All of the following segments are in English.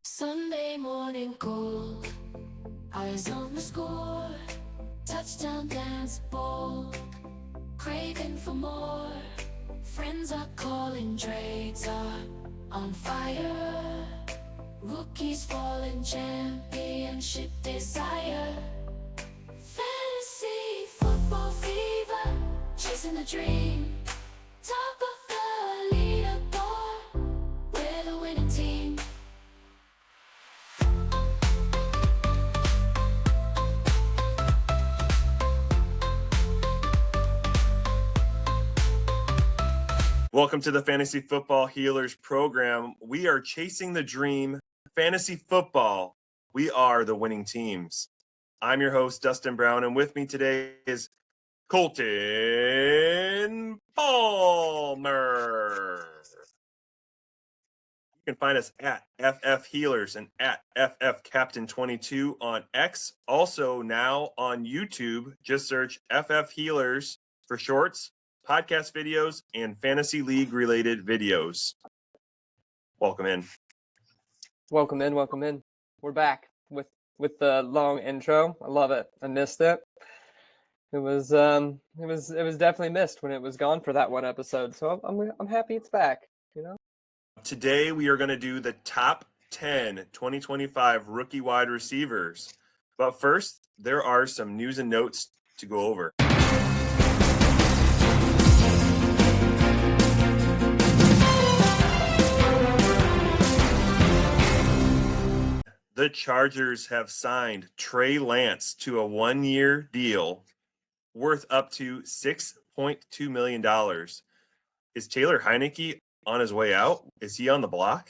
Sunday morning cold, eyes on the score, touchdown dance ball, craving for more. Friends are calling, trades are on fire. Rookies falling, championship desire. Fantasy football fever, chasing the dream. Top of the leaderboard, we're the winning team. Welcome to the Fantasy Football Healers program. We are chasing the dream. Fantasy football. We are the winning teams. I'm your host, Dustin Brown, and with me today is Colton Palmer. You can find us at FF Healers and at FF Captain 22 on X. Also now on YouTube, just search FF Healers for shorts, podcast videos, and fantasy league related videos. Welcome in. Welcome in. We're back with the long intro. I love it. I missed it. It was definitely missed when it was gone for that one episode. So I'm happy it's back, you know? Today we are going to do the top 10 2025 rookie wide receivers. But first, there are some news and notes to go over. The Chargers have signed Trey Lance to a 1-year deal worth up to $6.2 million. Is Taylor Heineke on his way out? Is he on the block?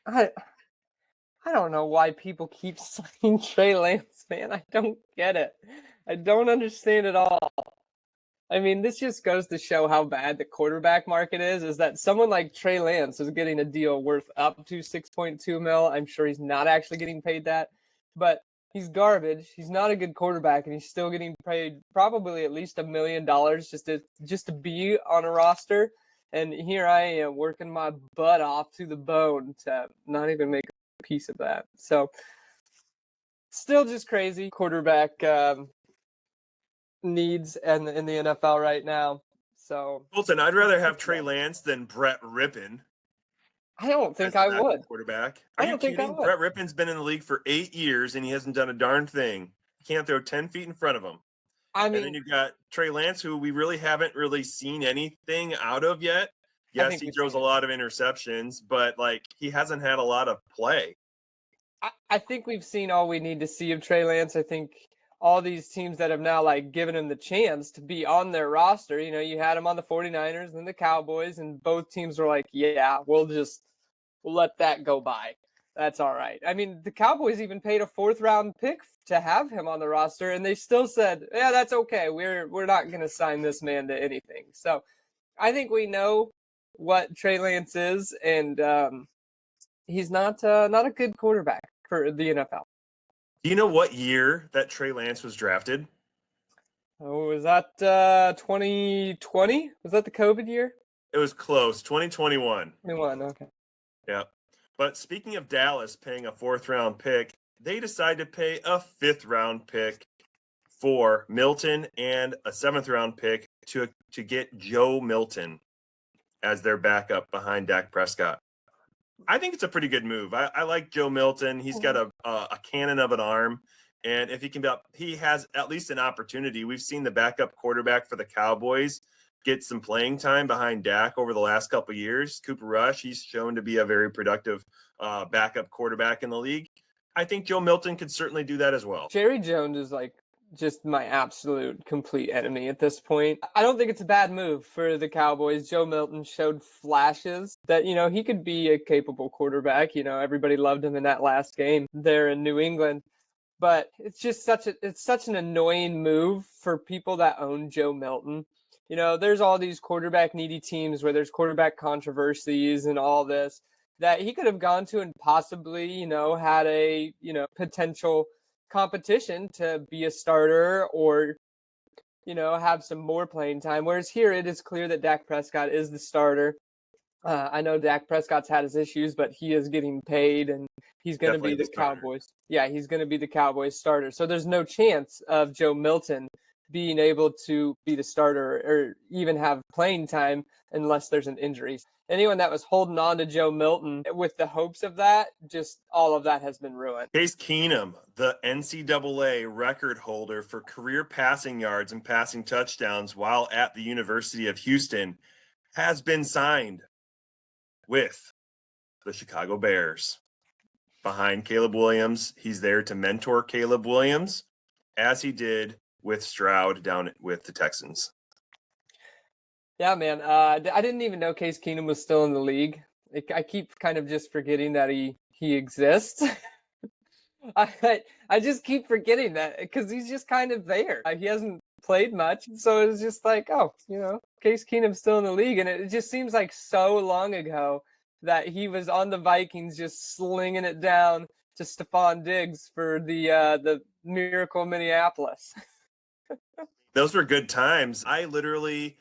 I don't know why people keep signing Trey Lance, man. I don't get it. I don't understand it all. I mean, this just goes to show how bad the quarterback market is that someone like Trey Lance is getting a deal worth up to 6.2 mil. I'm sure he's not actually getting paid that, but he's garbage. He's not a good quarterback, and he's still getting paid probably at least $1 million just to be on a roster. And here I am working my butt off to the bone to not even make a piece of that. So still just crazy quarterback needs in the NFL right now. So Colton, I'd rather have Trey Lance than Brett Rippon. I don't think I would. Quarterback. Are you kidding? Brett Rippon's been in the league for 8 years and he hasn't done a darn thing. He can't throw 10 feet in front of him. I mean, and then you've got Trey Lance, who we really haven't really seen anything out of yet. Yes, he throws a lot of interceptions, but he hasn't had a lot of play. I think we've seen all we need to see of Trey Lance. I think all these teams that have now given him the chance to be on their roster, you had him on the 49ers and the Cowboys, and both teams were like, yeah, we'll let that go by. That's all right. I mean, the Cowboys even paid a 4th-round pick to have him on the roster, and they still said, yeah, that's okay. We're not going to sign this man to anything. So I think we know what Trey Lance is, and he's not a good quarterback for the NFL. Do you know what year that Trey Lance was drafted? Oh, was that 2020? Was that the COVID year? It was close. 2021. 21, okay. Yeah. But speaking of Dallas paying a 4th-round pick, they decided to pay a 5th-round pick for Milton and a 7th-round pick to get Joe Milton as their backup behind Dak Prescott. I think it's a pretty good move. I like Joe Milton. He's got a cannon of an arm, and if he has at least an opportunity. We've seen the backup quarterback for the Cowboys get some playing time behind Dak over the last couple of years. Cooper Rush, he's shown to be a very productive backup quarterback in the league. I think Joe Milton could certainly do that as well. Jerry Jones is just my absolute complete enemy at this point. I don't think it's a bad move for the Cowboys. Joe Milton showed flashes that, he could be a capable quarterback. Everybody loved him in that last game there in New England. But it's just such an annoying move for people that own Joe Milton. There's all these quarterback needy teams where there's quarterback controversies and all this that he could have gone to and possibly, had a, potential competition to be a starter or, have some more playing time. Whereas here it is clear that Dak Prescott is the starter. I know Dak Prescott's had his issues, but he is getting paid, and he's going to Definitely be the the starter. Cowboys. Yeah, he's going to be the Cowboys starter. So there's no chance of Joe Milton being able to be the starter or even have playing time unless there's an injury. Anyone that was holding on to Joe Milton with the hopes of that, just all of that has been ruined. Case Keenum, the NCAA record holder for career passing yards and passing touchdowns while at the University of Houston, has been signed with the Chicago Bears. Behind Caleb Williams, he's there to mentor Caleb Williams, as he did with Stroud down with the Texans. Yeah, man. I didn't even know Case Keenum was still in the league. I keep kind of just forgetting that he exists. I just keep forgetting that because he's just kind of there. He hasn't played much, so it's just like, oh, Case Keenum's still in the league, and it just seems like so long ago that he was on the Vikings, just slinging it down to Stephon Diggs for the Miracle Minneapolis. Those were good times. I literally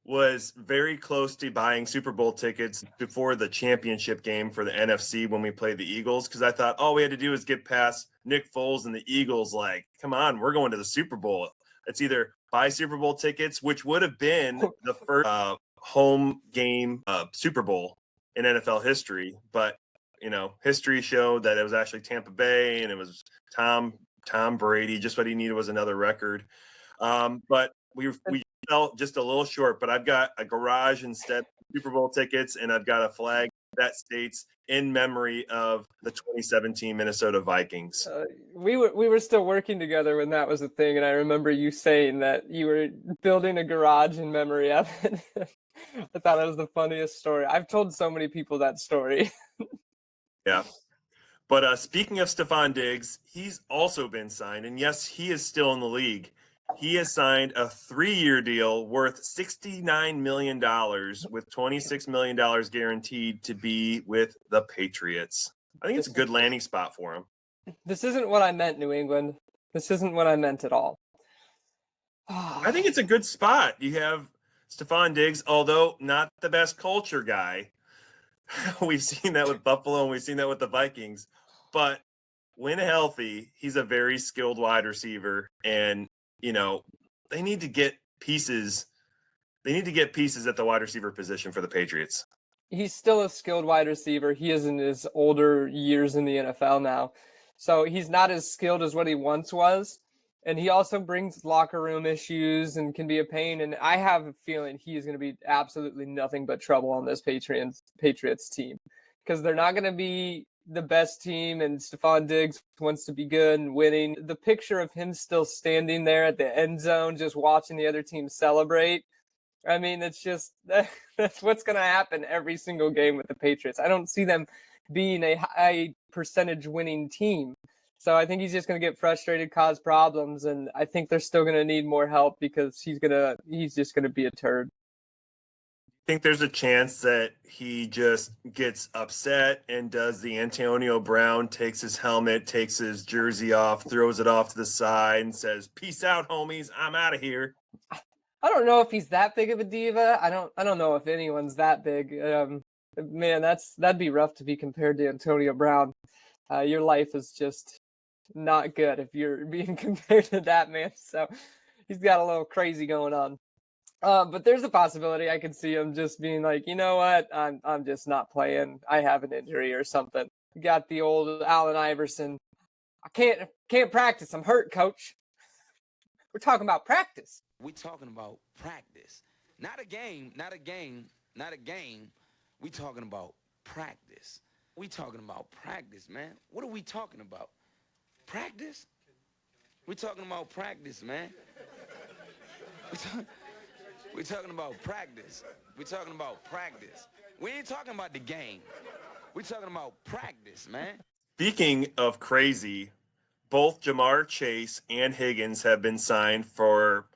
was very close to buying Super Bowl tickets before the championship game for the NFC when we played the Eagles, because I thought all we had to do is get past Nick Foles and the Eagles. Like, come on, we're going to the Super Bowl. It's either buy Super Bowl tickets, which would have been the first home game Super Bowl in NFL history, but history showed that it was actually Tampa Bay, and it was Tom Brady. Just what he needed was another record. But we fell just a little short. But I've got a garage instead of Super Bowl tickets, and I've got a flag that states in memory of the 2017 Minnesota Vikings. We were still working together when that was a thing, and I remember you saying that you were building a garage in memory of it. I thought it was the funniest story. I've told so many people that story. Yeah. But speaking of Stephon Diggs, he's also been signed, and yes, he is still in the league. He has signed a 3-year deal worth $69 million with $26 million guaranteed to be with the Patriots. I think it's a good landing spot for him. This isn't what I meant, New England. This isn't what I meant at all. I think it's a good spot. You have Stephon Diggs, although not the best culture guy. We've seen that with Buffalo, and we've seen that with the Vikings. But when healthy, he's a very skilled wide receiver, and they need to get pieces. They need to get pieces at the wide receiver position for the Patriots. He's still a skilled wide receiver. He is in his older years in the NFL now. So he's not as skilled as what he once was. And he also brings locker room issues and can be a pain. And I have a feeling he is going to be absolutely nothing but trouble on this Patriots team, because they're not going to be the best team, and Stephon Diggs wants to be good and winning. The picture of him still standing there at the end zone, just watching the other team celebrate. I mean, it's just, that's what's going to happen every single game with the Patriots. I don't see them being a high percentage winning team. So I think he's just going to get frustrated, cause problems, and I think they're still going to need more help because he's just going to be a turd. I think there's a chance that he just gets upset and does the Antonio Brown, takes his helmet, takes his jersey off, throws it off to the side, and says, "Peace out, homies. I'm out of here." I don't know if he's that big of a diva. I don't know if anyone's that big. Man, that'd be rough to be compared to Antonio Brown. Your life is just not good if you're being compared to that man. So he's got a little crazy going on. But there's a possibility I could see him just being like, you know what, I'm just not playing. I have an injury or something. Got the old Allen Iverson. I can't practice. I'm hurt, coach. We're talking about practice. We talking about practice. Not a game. We talking about practice. We talking about practice, man. What are we talking about? Practice? We talking about practice, man. We're talking about practice. We're talking about practice. We ain't talking about the game. We're talking about practice, man. Speaking of crazy, both Jamar Chase and Higgins have been signed for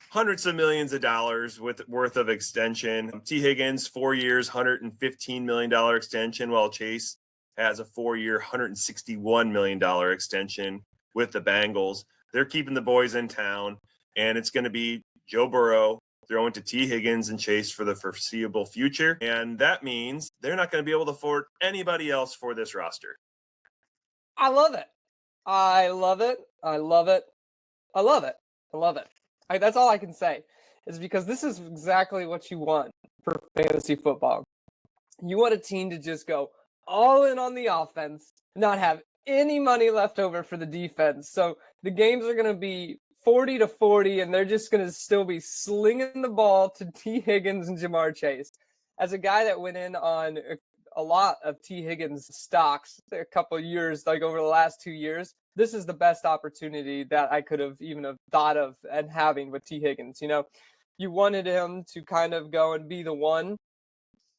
hundreds of millions of dollars worth of extension. T. Higgins, 4 years, $115 million extension, while Chase has a 4-year, $161 million extension with the Bengals. They're keeping the boys in town, and it's going to be Joe Burrow throwing to T. Higgins and Chase for the foreseeable future. And that means they're not going to be able to afford anybody else for this roster. I love it. I love it. I love it. I love it. I love it. That's all I can say, is because this is exactly what you want for fantasy football. You want a team to just go all in on the offense, not have any money left over for the defense. So the games are going to be 40-40, and they're just going to still be slinging the ball to T. Higgins and Jamar Chase. As a guy that went in on a lot of T. Higgins stocks a couple of years, like over the last 2 years, this is the best opportunity that I could have even have thought of and having with T. Higgins. You know, you wanted him to kind of go and be the one.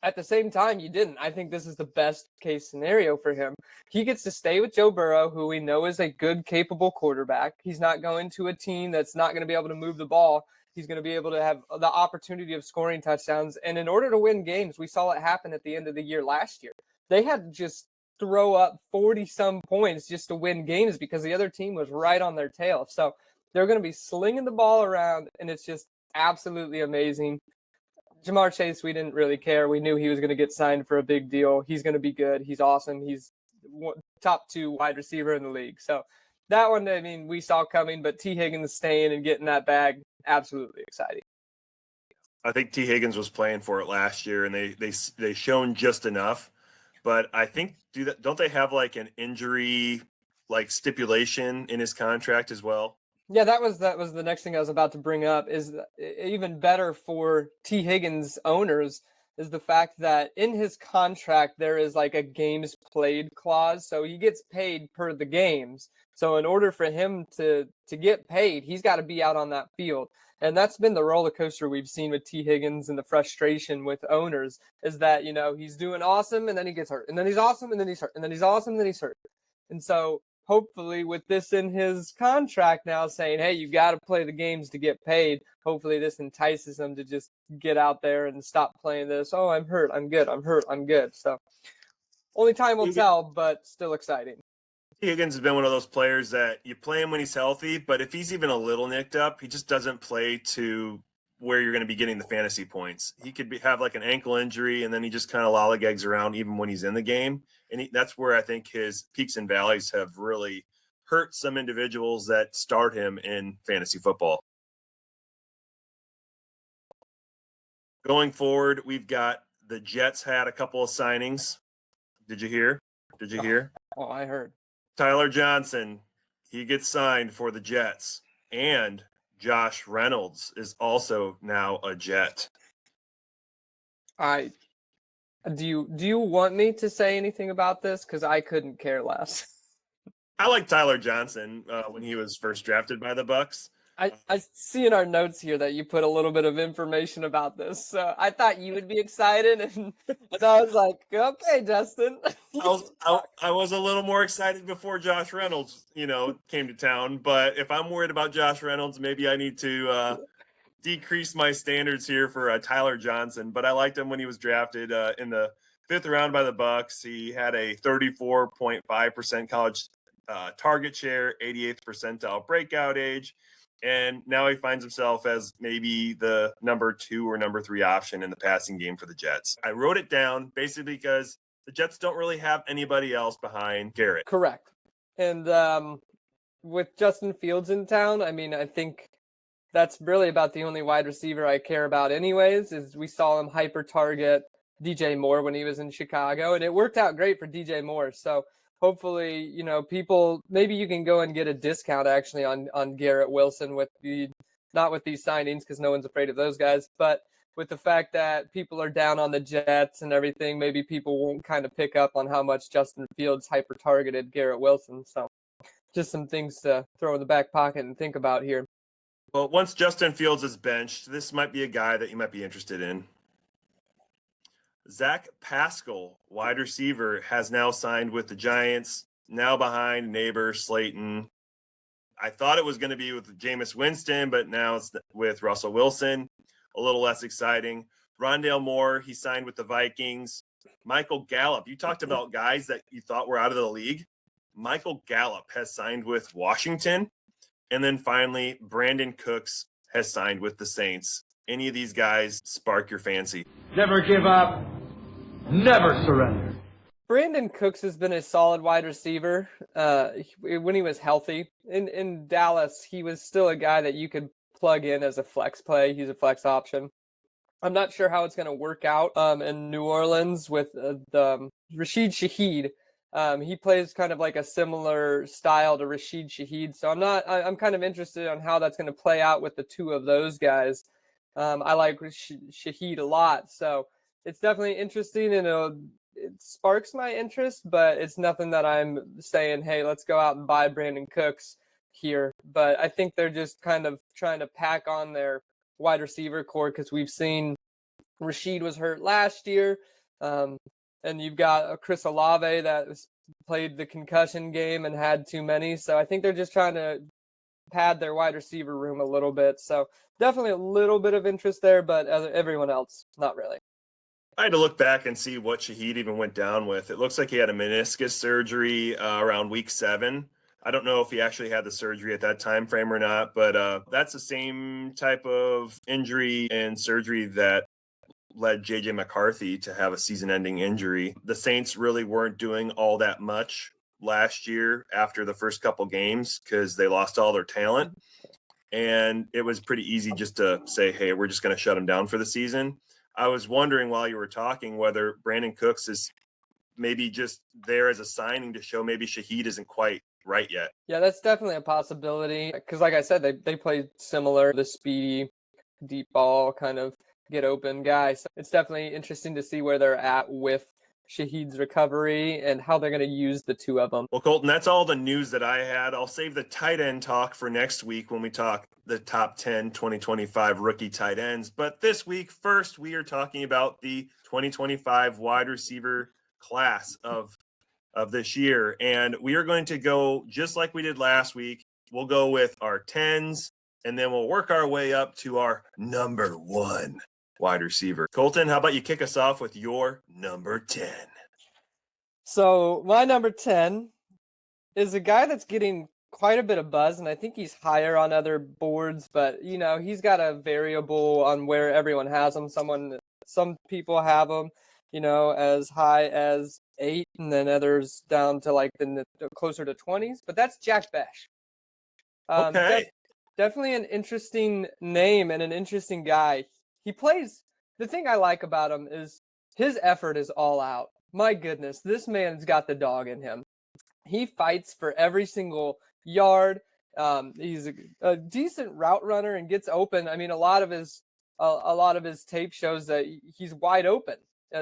At the same time, you didn't. I think this is the best case scenario for him. He gets to stay with Joe Burrow, who we know is a good, capable quarterback. He's not going to a team that's not going to be able to move the ball. He's going to be able to have the opportunity of scoring touchdowns. And in order to win games, we saw it happen at the end of the year last year. They had to just throw up 40-some points just to win games because the other team was right on their tail. So they're going to be slinging the ball around, and it's just absolutely amazing. Jamar Chase, we didn't really care. We knew he was going to get signed for a big deal. He's going to be good. He's awesome. He's top 2 wide receiver in the league. So that one, I mean, we saw coming, but T. Higgins staying and getting that bag, absolutely exciting. I think T. Higgins was playing for it last year, and they shown just enough. But I think don't they have like an injury like stipulation in his contract as well? Yeah, that was the next thing I was about to bring up. Is even better for T. Higgins owners is the fact that in his contract there is like a games played clause, so he gets paid per the games. So in order for him to get paid, he's got to be out on that field. And that's been the roller coaster we've seen with T. Higgins, and the frustration with owners is that, you know, he's doing awesome and then he gets hurt, and then he's awesome and then he's hurt, and then he's awesome and then he's hurt. And so hopefully with this in his contract now saying, hey, you got to play the games to get paid, hopefully this entices him to just get out there and stop playing this. Oh, I'm hurt. I'm good. I'm hurt. I'm good. So only time will tell, but still exciting. Higgins has been one of those players that you play him when he's healthy, but if he's even a little nicked up, he just doesn't play to where you're going to be getting the fantasy points. He could have like an ankle injury, and then he just kind of lollygags around even when he's in the game. And that's where I think his peaks and valleys have really hurt some individuals that start him in fantasy football. Going forward, we've got the Jets had a couple of signings. Did you hear? Oh, I heard. Tyler Johnson, he gets signed for the Jets, and Josh Reynolds is also now a Jet. Do you want me to say anything about this? Because I couldn't care less. I like Tyler Johnson when he was first drafted by the Bucks. I see in our notes here that you put a little bit of information about this. So I thought you would be excited, and I was like, okay, Justin. I was a little more excited before Josh Reynolds, came to town. But if I'm worried about Josh Reynolds, maybe I need to decrease my standards here for Tyler Johnson. But I liked him when he was drafted in the 5th round by the Bucks. He had a 34.5% college target share, 88th percentile breakout age. And now he finds himself as maybe the number 2 or number 3 option in the passing game for the Jets. I wrote it down basically because the Jets don't really have anybody else behind Garrett. Correct. And with Justin Fields in town, I mean, I think that's really about the only wide receiver I care about anyways, is we saw him hyper target DJ Moore when he was in Chicago, and it worked out great for DJ Moore. So hopefully, people, maybe you can go and get a discount actually on Garrett Wilson not with these signings because no one's afraid of those guys, but with the fact that people are down on the Jets and everything, maybe people won't kind of pick up on how much Justin Fields hyper-targeted Garrett Wilson. So just some things to throw in the back pocket and think about here. Well, once Justin Fields is benched, this might be a guy that you might be interested in. Zach Pascal, wide receiver, has now signed with the Giants, now behind neighbor Slayton. I thought it was going to be with Jameis Winston, but now it's with Russell Wilson. A little less exciting. Rondale Moore, he signed with the Vikings. Michael Gallup, you talked about guys that you thought were out of the league. Michael Gallup has signed with Washington. And then finally, Brandon Cooks has signed with the Saints. any of these guys spark your fancy? Never give up. Never surrender. Brandon Cooks has been a solid wide receiver when he was healthy. In Dallas, he was still a guy that you could plug in as a flex play. He's a flex option. I'm not sure how it's going to work out in New Orleans with Rashid Shaheed. He plays kind of like a similar style to Rashid Shaheed. So I'm kind of interested on how that's going to play out with the two of those guys. I like Shaheed a lot. So it's definitely interesting, and it sparks my interest, but it's nothing that I'm saying, hey, let's go out and buy Brandon Cooks here. But I think they're just kind of trying to pack on their wide receiver core, because we've seen Rashid was hurt last year. And you've got Chris Olave that played the concussion game and had too many. So I think they're just trying to pad their wide receiver room a little bit. So definitely a little bit of interest there, but everyone else, not really. I had to look back and see what Shaheed even went down with. It looks like he had a meniscus surgery around week 7. I don't know if he actually had the surgery at that time frame or not, but that's the same type of injury and surgery that led J.J. McCarthy to have a season-ending injury. The Saints really weren't doing all that much last year after the first couple games because they lost all their talent. And it was pretty easy just to say, hey, we're just going to shut them down for the season. I was wondering while you were talking whether Brandon Cooks is maybe just there as a signing to show maybe Shaheed isn't quite right yet. Yeah, that's definitely a possibility. Because like I said, they play similar, the speedy, deep ball kind of get open guy. So it's definitely interesting to see where they're at with Shaheed's recovery and how they're going to use the two of them. Well, Colton, that's all the news that I had. I'll save the tight end talk for next week when we talk the top 10 2025 rookie tight ends. But this week, first, we are talking about the 2025 wide receiver class of this year. And we are going to go just like we did last week. We'll go with our 10s, and then we'll work our way up to our number 1 wide receiver. Colton, how about you kick us off with your number 10? So my number 10 is a guy that's getting quite a bit of buzz, and I think he's higher on other boards, but he's got a variable on where everyone has him. Some people have him, as high as 8, and then others down to like the closer to 20s. But that's Jack Bech. Okay. Definitely an interesting name and an interesting guy. He plays. The thing I like about him is his effort is all out. My goodness, this man's got the dog in him. He fights for every single yard. He's a decent route runner and gets open. I mean, a lot of his tape shows that he's wide open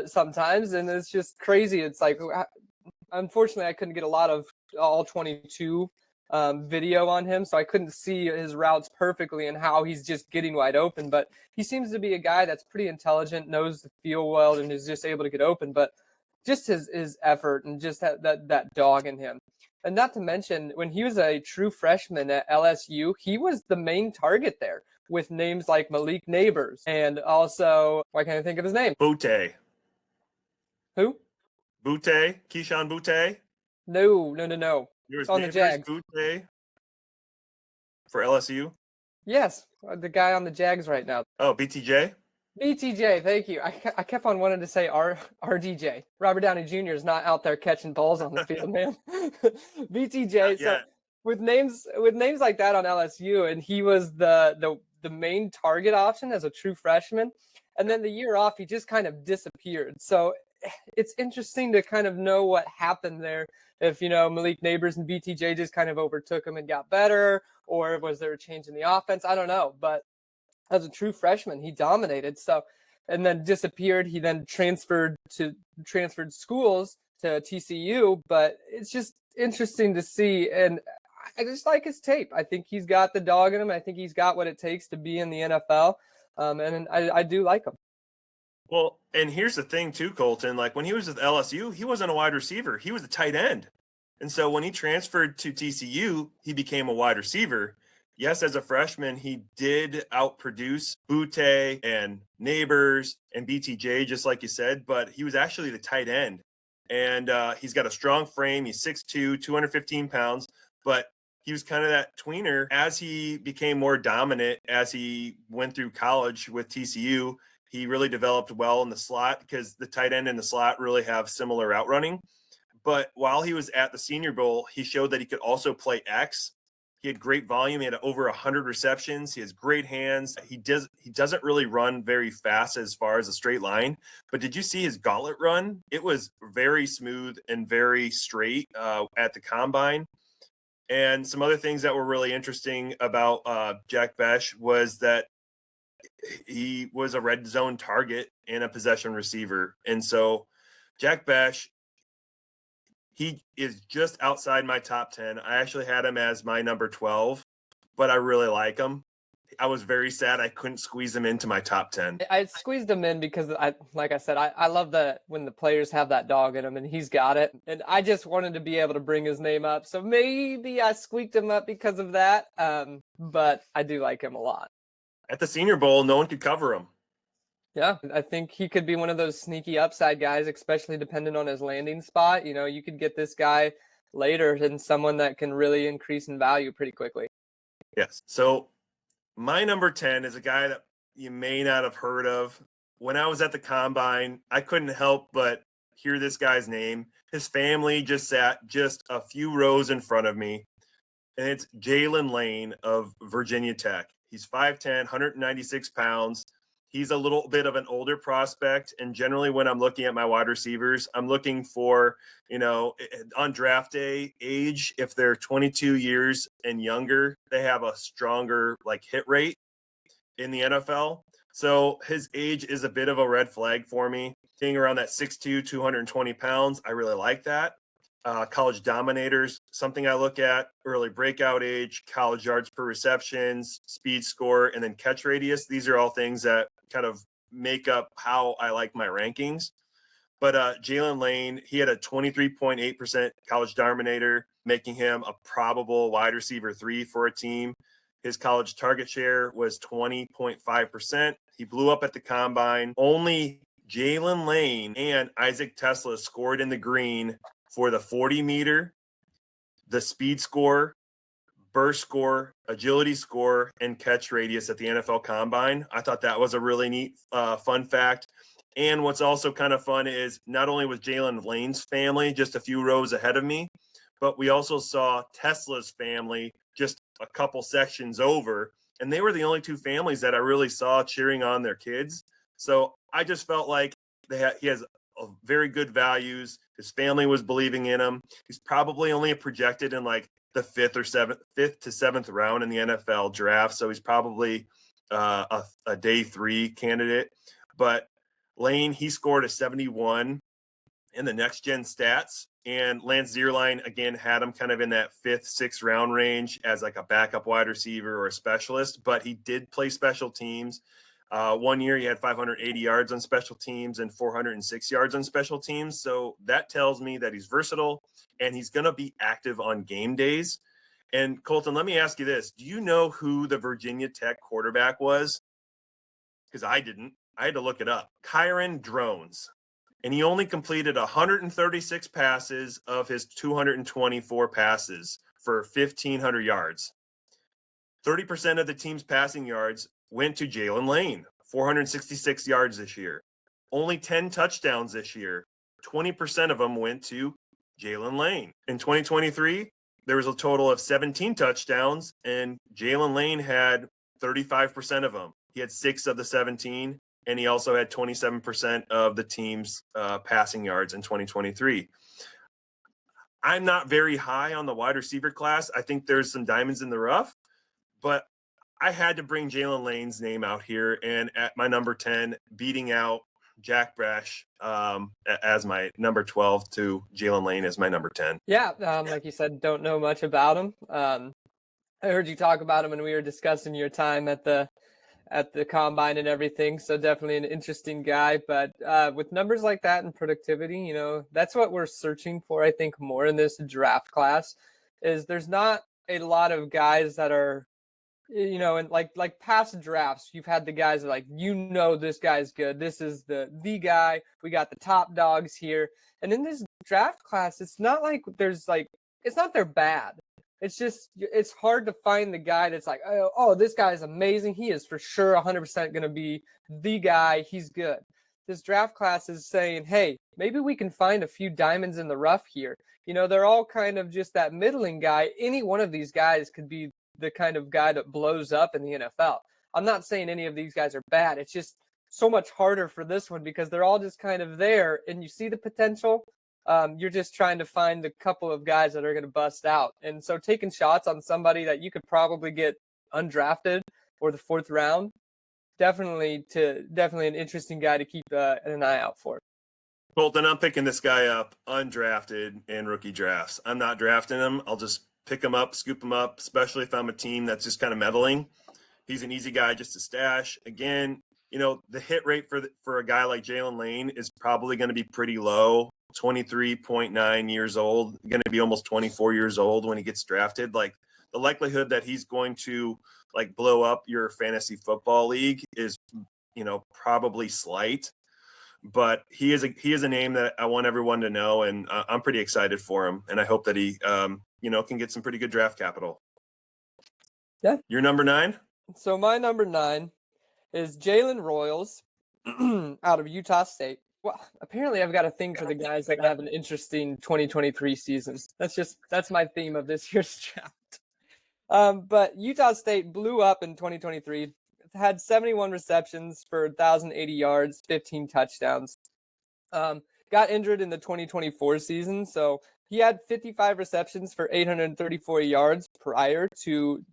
sometimes, and it's just crazy. It's like, unfortunately, I couldn't get a lot of all 22 video on him, so I couldn't see his routes perfectly and how he's just getting wide open. But he seems to be a guy that's pretty intelligent, knows the field well, and is just able to get open. But just his effort and just that dog in him. And not to mention, when he was a true freshman at LSU, he was the main target there with names like Malik Neighbors and also, why can't I think of his name? Butte. Who? Butte? Keyshawn Butte? No. There was On the Jags. Butte for LSU? Yes, the guy on the Jags right now. Oh, BTJ? BTJ, thank you. I kept on wanting to say RDJ. Robert Downey Jr. is not out there catching balls on the field, man. BTJ. So with names like that on LSU, and he was the main target option as a true freshman, and then the year off he just kind of disappeared. So it's interesting to kind of know what happened there. If Malik Neighbors and BTJ just kind of overtook him and got better, or was there a change in the offense? I don't know, but as a true freshman, he dominated. So, and then disappeared. He then transferred schools to TCU, but it's just interesting to see. And I just like his tape. I think he's got the dog in him. I think he's got what it takes to be in the NFL. And I do like him. Well, and here's the thing too, Colton, like when he was with LSU, he wasn't a wide receiver. He was a tight end. And so when he transferred to TCU, he became a wide receiver. Yes, as a freshman, he did outproduce Butte and Neighbors and BTJ, just like you said, but he was actually the tight end. And he's got a strong frame. He's 6'2", 215 pounds. But he was kind of that tweener. As he became more dominant, as he went through college with TCU, he really developed well in the slot because the tight end and the slot really have similar route running. But while he was at the Senior Bowl, he showed that he could also play X. He had great volume. He had over 100 receptions. He has great hands. He doesn't really run very fast as far as a straight line. But did you see his gauntlet run? It was very smooth and very straight at the combine. And some other things that were really interesting about Jack Bech was that he was a red zone target and a possession receiver. And so Jack Bech, he is just outside my top 10. I actually had him as my number 12, but I really like him. I was very sad I couldn't squeeze him into my top 10. I squeezed him in because like I said, I love that when the players have that dog in him, and he's got it. And I just wanted to be able to bring his name up. So maybe I squeaked him up because of that. But I do like him a lot. At the Senior Bowl, no one could cover him. Yeah, I think he could be one of those sneaky upside guys, especially depending on his landing spot. You know, you could get this guy later and someone that can really increase in value pretty quickly. Yes. So my number 10 is a guy that you may not have heard of. When I was at the combine, I couldn't help but hear this guy's name. His family just sat just a few rows in front of me, and it's Jalen Lane of Virginia Tech. He's 5'10", 196 pounds. He's a little bit of an older prospect. And generally when I'm looking at my wide receivers, I'm looking for, on draft day age, if they're 22 years and younger, they have a stronger hit rate in the NFL. So his age is a bit of a red flag for me. Being around that 6'2", 220 pounds, I really like that. College dominators, something I look at, early breakout age, college yards per receptions, speed score, and then catch radius. These are all things that kind of make up how I like my rankings. But Jalen Lane, he had a 23.8% college dominator, making him a probable wide receiver 3 for a team. His college target share was 20.5%. He blew up at the combine. Only Jalen Lane and Isaac Tesla scored in the green for the 40-meter, the speed score, burst score, agility score, and catch radius at the NFL Combine. I thought that was a really neat, fun fact. And what's also kind of fun is not only was Jalen Lane's family just a few rows ahead of me, but we also saw Tesla's family just a couple sections over, and they were the only two families that I really saw cheering on their kids. So I just felt like he has very good values. His family was believing in him. He's probably only projected in the fifth to seventh round in the NFL draft. So he's probably a day 3 candidate. But Lane, he scored a 71 in the next gen stats. And Lance Zierlein, again, had him kind of in that 5th, 6th round range as a backup wide receiver or a specialist. But he did play special teams. 1 year he had 580 yards on special teams and 406 yards on special teams. So that tells me that he's versatile and he's going to be active on game days. And Colton, let me ask you this. Do you know who the Virginia Tech quarterback was? Because I didn't. I had to look it up. Kyron Drones. And he only completed 136 passes of his 224 passes for 1,500 yards. 30% of the team's passing yards went to Jalen Lane, 466 yards this year. Only 10 touchdowns this year. 20% of them went to Jalen Lane. In 2023, there was a total of 17 touchdowns, and Jalen Lane had 35% of them. He had 6 of the 17, and he also had 27% of the team's passing yards in 2023. I'm not very high on the wide receiver class. I think there's some diamonds in the rough, but I had to bring Jalen Lane's name out here, and at my number 10, beating out Jack Bech as my number 12 to Jalen Lane as my number 10. Yeah, like you said, don't know much about him. I heard you talk about him when we were discussing your time at the combine and everything. So definitely an interesting guy. But with numbers like that and productivity, that's what we're searching for, I think, more in this draft class. Is there's not a lot of guys that are, and like past drafts, you've had the guys that this guy's good. This is the guy. We got the top dogs here. And in this draft class, it's not like it's not they're bad. it's hard to find the guy that's like, oh, this guy is amazing. He is for sure 100% going to be the guy. He's good. This draft class is saying, hey, maybe we can find a few diamonds in the rough here. They're all kind of just that middling guy. Any one of these guys could be the kind of guy that blows up in the NFL. I'm not saying any of these guys are bad. It's just so much harder for this one because they're all just kind of there and you see the potential. You're just trying to find the couple of guys that are going to bust out. And so taking shots on somebody that you could probably get undrafted or the 4th round, definitely an interesting guy to keep an eye out for. Colton, I'm picking this guy up undrafted in rookie drafts. I'm not drafting him. I'll just pick him up, scoop him up, especially if I'm a team that's just kind of meddling. He's an easy guy just to stash. Again, the hit rate for a guy like Jalen Lane is probably going to be pretty low. 23.9 years old, going to be almost 24 years old when he gets drafted. Like, the likelihood that he's going to like blow up your fantasy football league is, probably slight. But he is a name that I want everyone to know, and I'm pretty excited for him. And I hope that he, can get some pretty good draft capital. Yeah. Your number 9? So my number 9 is Jalen Royals out of Utah State. Well, apparently I've got a thing for the guys that have an interesting 2023 season. That's my theme of this year's draft. But Utah State blew up in 2023. Had 71 receptions for 1,080 yards, 15 touchdowns. Got injured in the 2024 season, so he had 55 receptions for 834 yards prior to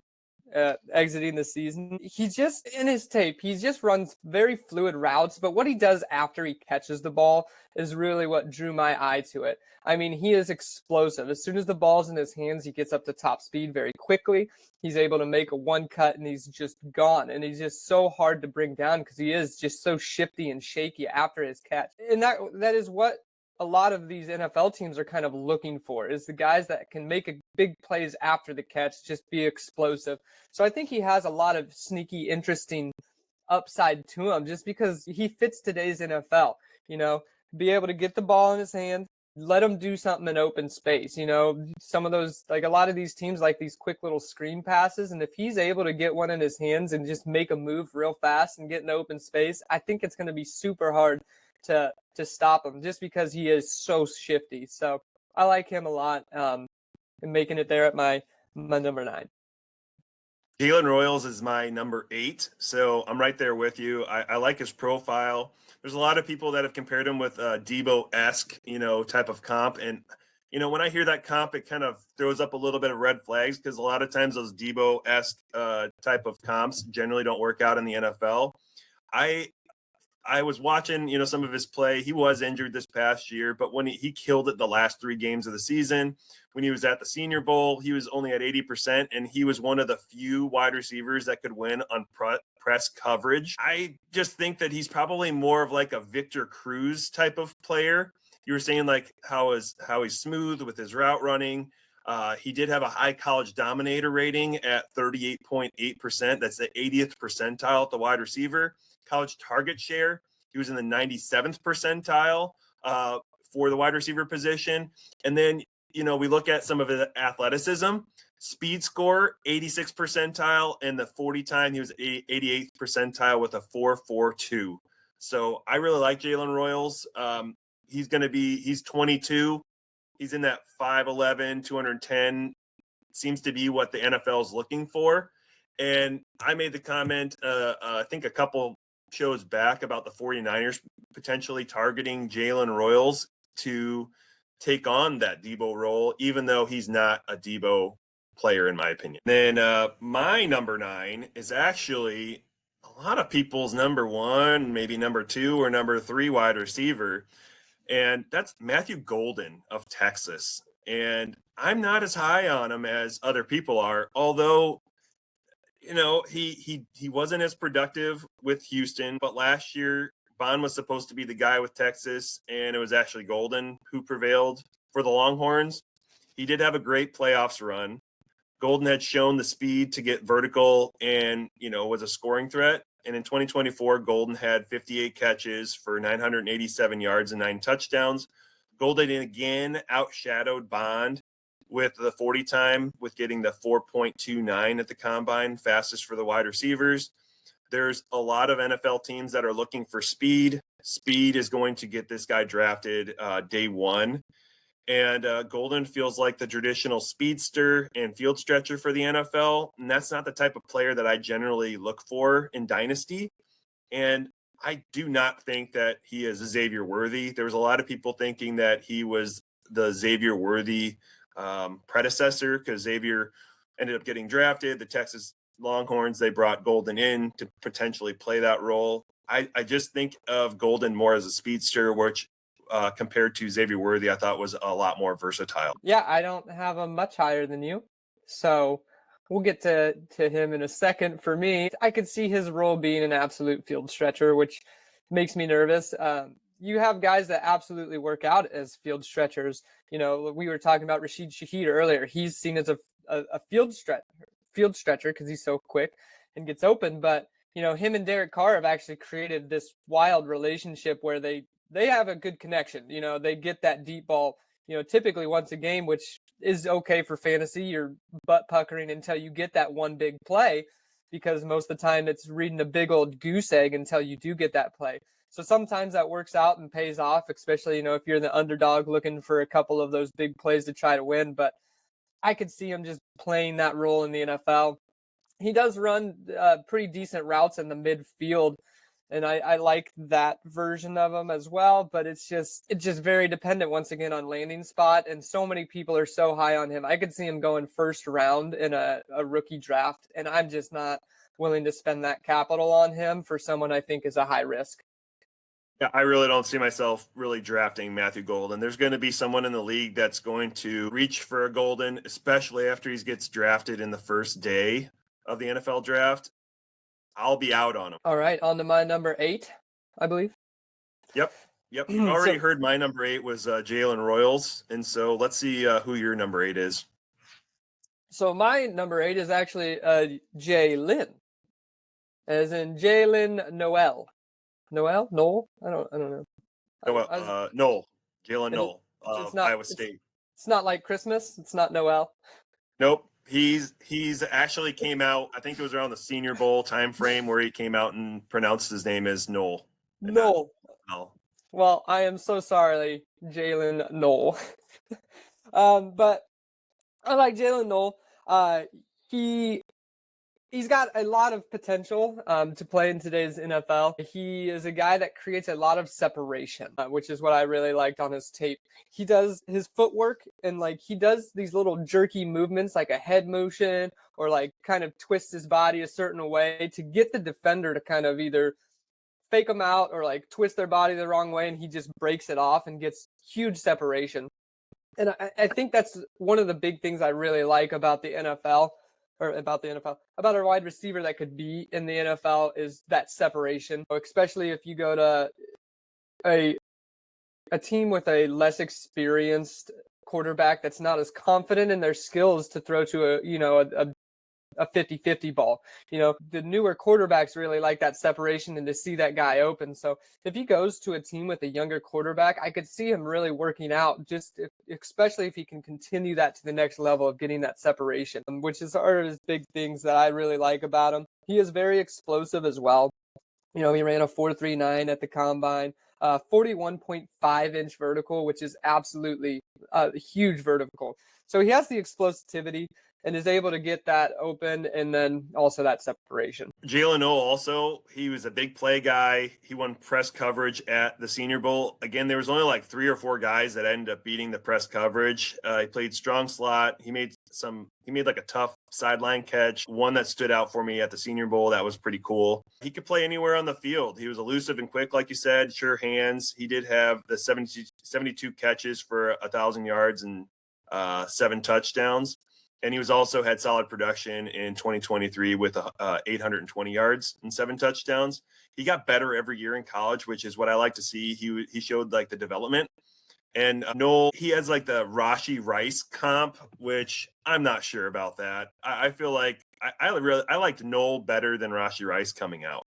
exiting the season. He's just in his tape. He just runs very fluid routes, but what he does after he catches the ball is really what drew my eye to it. I mean, he is explosive. As soon as the ball's in his hands, he gets up to top speed very quickly. He's able to make a one cut and he's just gone. And he's just so hard to bring down because he is just so shifty and shaky after his catch. And that is what a lot of these NFL teams are kind of looking for, is the guys that can make a big plays after the catch, just be explosive. So I think he has a lot of sneaky, interesting upside to him just because he fits today's NFL, be able to get the ball in his hand, let him do something in open space. Some of those, like a lot of these teams like these quick little screen passes. And if he's able to get one in his hands and just make a move real fast and get in open space, I think it's going to be super hard to stop him just because he is so shifty. So I like him a lot, and making it there at my number 9. Jalen Royals is my number 8, so I'm right there with you. I like his profile. There's a lot of people that have compared him with Debo-esque, type of comp. And, when I hear that comp, it kind of throws up a little bit of red flags because a lot of times those Debo-esque type of comps generally don't work out in the NFL. I was watching, some of his play. He was injured this past year, but when he killed it the last 3 games of the season, when he was at the Senior Bowl, he was only at 80%, and he was one of the few wide receivers that could win on press coverage. I just think that he's probably more of like a Victor Cruz type of player. You were saying like how he's smooth with his route running. He did have a high college dominator rating at 38.8%. That's the 80th percentile at the wide receiver. College target share, he was in the 97th percentile for the wide receiver position. And then, we look at some of his athleticism, speed score, 86th percentile, and the 40 time, he was 88th percentile with a 4.42. So I really like Jalen Royals. He's 22. He's in that 5'11", 210, seems to be what the NFL is looking for. And I made the comment, I think a couple shows back about the 49ers potentially targeting Jalen Royals to take on that Debo role, even though he's not a Debo player, in my opinion. Then my number 9 is actually a lot of people's number 1, maybe number 2 or number 3 wide receiver. And that's Matthew Golden of Texas. And I'm not as high on him as other people are, although he wasn't as productive with Houston, but last year Bond was supposed to be the guy with Texas, and it was actually Golden who prevailed for the Longhorns. He did have a great playoffs run. Golden had shown the speed to get vertical and, was a scoring threat. And in 2024, Golden had 58 catches for 987 yards and 9 touchdowns. Golden again outshadowed Bond with the 40 time, with getting the 4.29 at the combine, fastest for the wide receivers. There's a lot of NFL teams that are looking for speed. Speed is going to get this guy drafted day one. And Golden feels like the traditional speedster and field stretcher for the NFL. And that's not the type of player that I generally look for in Dynasty. And I do not think that he is Xavier Worthy. There was a lot of people thinking that he was the Xavier Worthy predecessor because Xavier ended up getting drafted. The Texas Longhorns, they brought Golden in to potentially play that role. I just think of Golden more as a speedster, which compared to Xavier Worthy, I thought was a lot more versatile. Yeah, I don't have him much higher than you. So we'll get to him in a second. For me, I could see his role being an absolute field stretcher, which makes me nervous. You have guys that absolutely work out as field stretchers. You know, we were talking about Rashid Shaheed earlier. He's seen as a field stretcher because he's so quick and gets open. But, you know, him and Derek Carr have actually created this wild relationship where they have a good connection. You know, they get that deep ball, you know, typically once a game, which is okay for fantasy. You're butt puckering until you get that one big play, because most of the time it's reading a big old goose egg until you do get that play. So sometimes that works out and pays off, especially, you know, if you're the underdog looking for a couple of those big plays to try to win. But I could see him just playing that role in the NFL. He does run pretty decent routes in the midfield, and I like that version of him as well. But it's just very dependent once again on landing spot, and so many people are so high on him. I could see him going first round in a rookie draft, and I'm just not willing to spend that capital on him for someone I think is a high risk. Yeah, I really don't see myself really drafting Matthew Golden. There's going to be someone in the league that's going to reach for a Golden, especially after he gets drafted in the first day of the NFL draft. I'll be out on him. All right, on to my number 8, I believe. Yep. You already heard my number 8 was Jalen Royals, and so let's see who your number 8 is. So my number 8 is actually Jalen, as in Jalen Noel. Noel? I don't know. Noel. Jalen Noel it's of not- Iowa State. It's not like Christmas. It's not Noel. Nope. He's actually came out, I think it was around the Senior Bowl time frame where he came out and pronounced his name as Noel. Noel. No. Well, I am so sorry, Jalen Noel. But I like Jalen Noel. He's got a lot of potential to play in today's NFL. He is a guy that creates a lot of separation, which is what I really liked on his tape. He does his footwork, and like he does these little jerky movements like a head motion, or like kind of twists his body a certain way to get the defender to kind of either fake them out or like twist their body the wrong way, and he just breaks it off and gets huge separation. And I think that's one of the big things I really like about the NFL. About a wide receiver that could be in the NFL is that separation, especially if you go to a team with a less experienced quarterback that's not as confident in their skills to throw to a 50-50 ball. You know, the newer quarterbacks really like that separation and to see that guy open. So if he goes to a team with a younger quarterback, I could see him really working out, especially if he can continue that to the next level of getting that separation, which is one of his big things that I really like about him. He is very explosive as well. You know, he ran a 4.39 at the combine, 41.5-inch vertical, which is absolutely a huge vertical. So he has the explosivity and is able to get that open, and then also that separation. Jalen O also, he was a big play guy. He won press coverage at the Senior Bowl. Again, there was only like 3 or 4 guys that ended up beating the press coverage. He played strong slot. He made like a tough sideline catch, one that stood out for me at the Senior Bowl. That was pretty cool. He could play anywhere on the field. He was elusive and quick, like you said, sure hands. He did have the 72 catches for 1,000 yards and 7 touchdowns. And he was also had solid production in 2023 with 820 yards and 7 touchdowns. He got better every year in college, which is what I like to see. He showed like the development. And Noel, he has like the Rashee Rice comp, which I'm not sure about that. I feel like I liked Noel better than Rashee Rice coming out.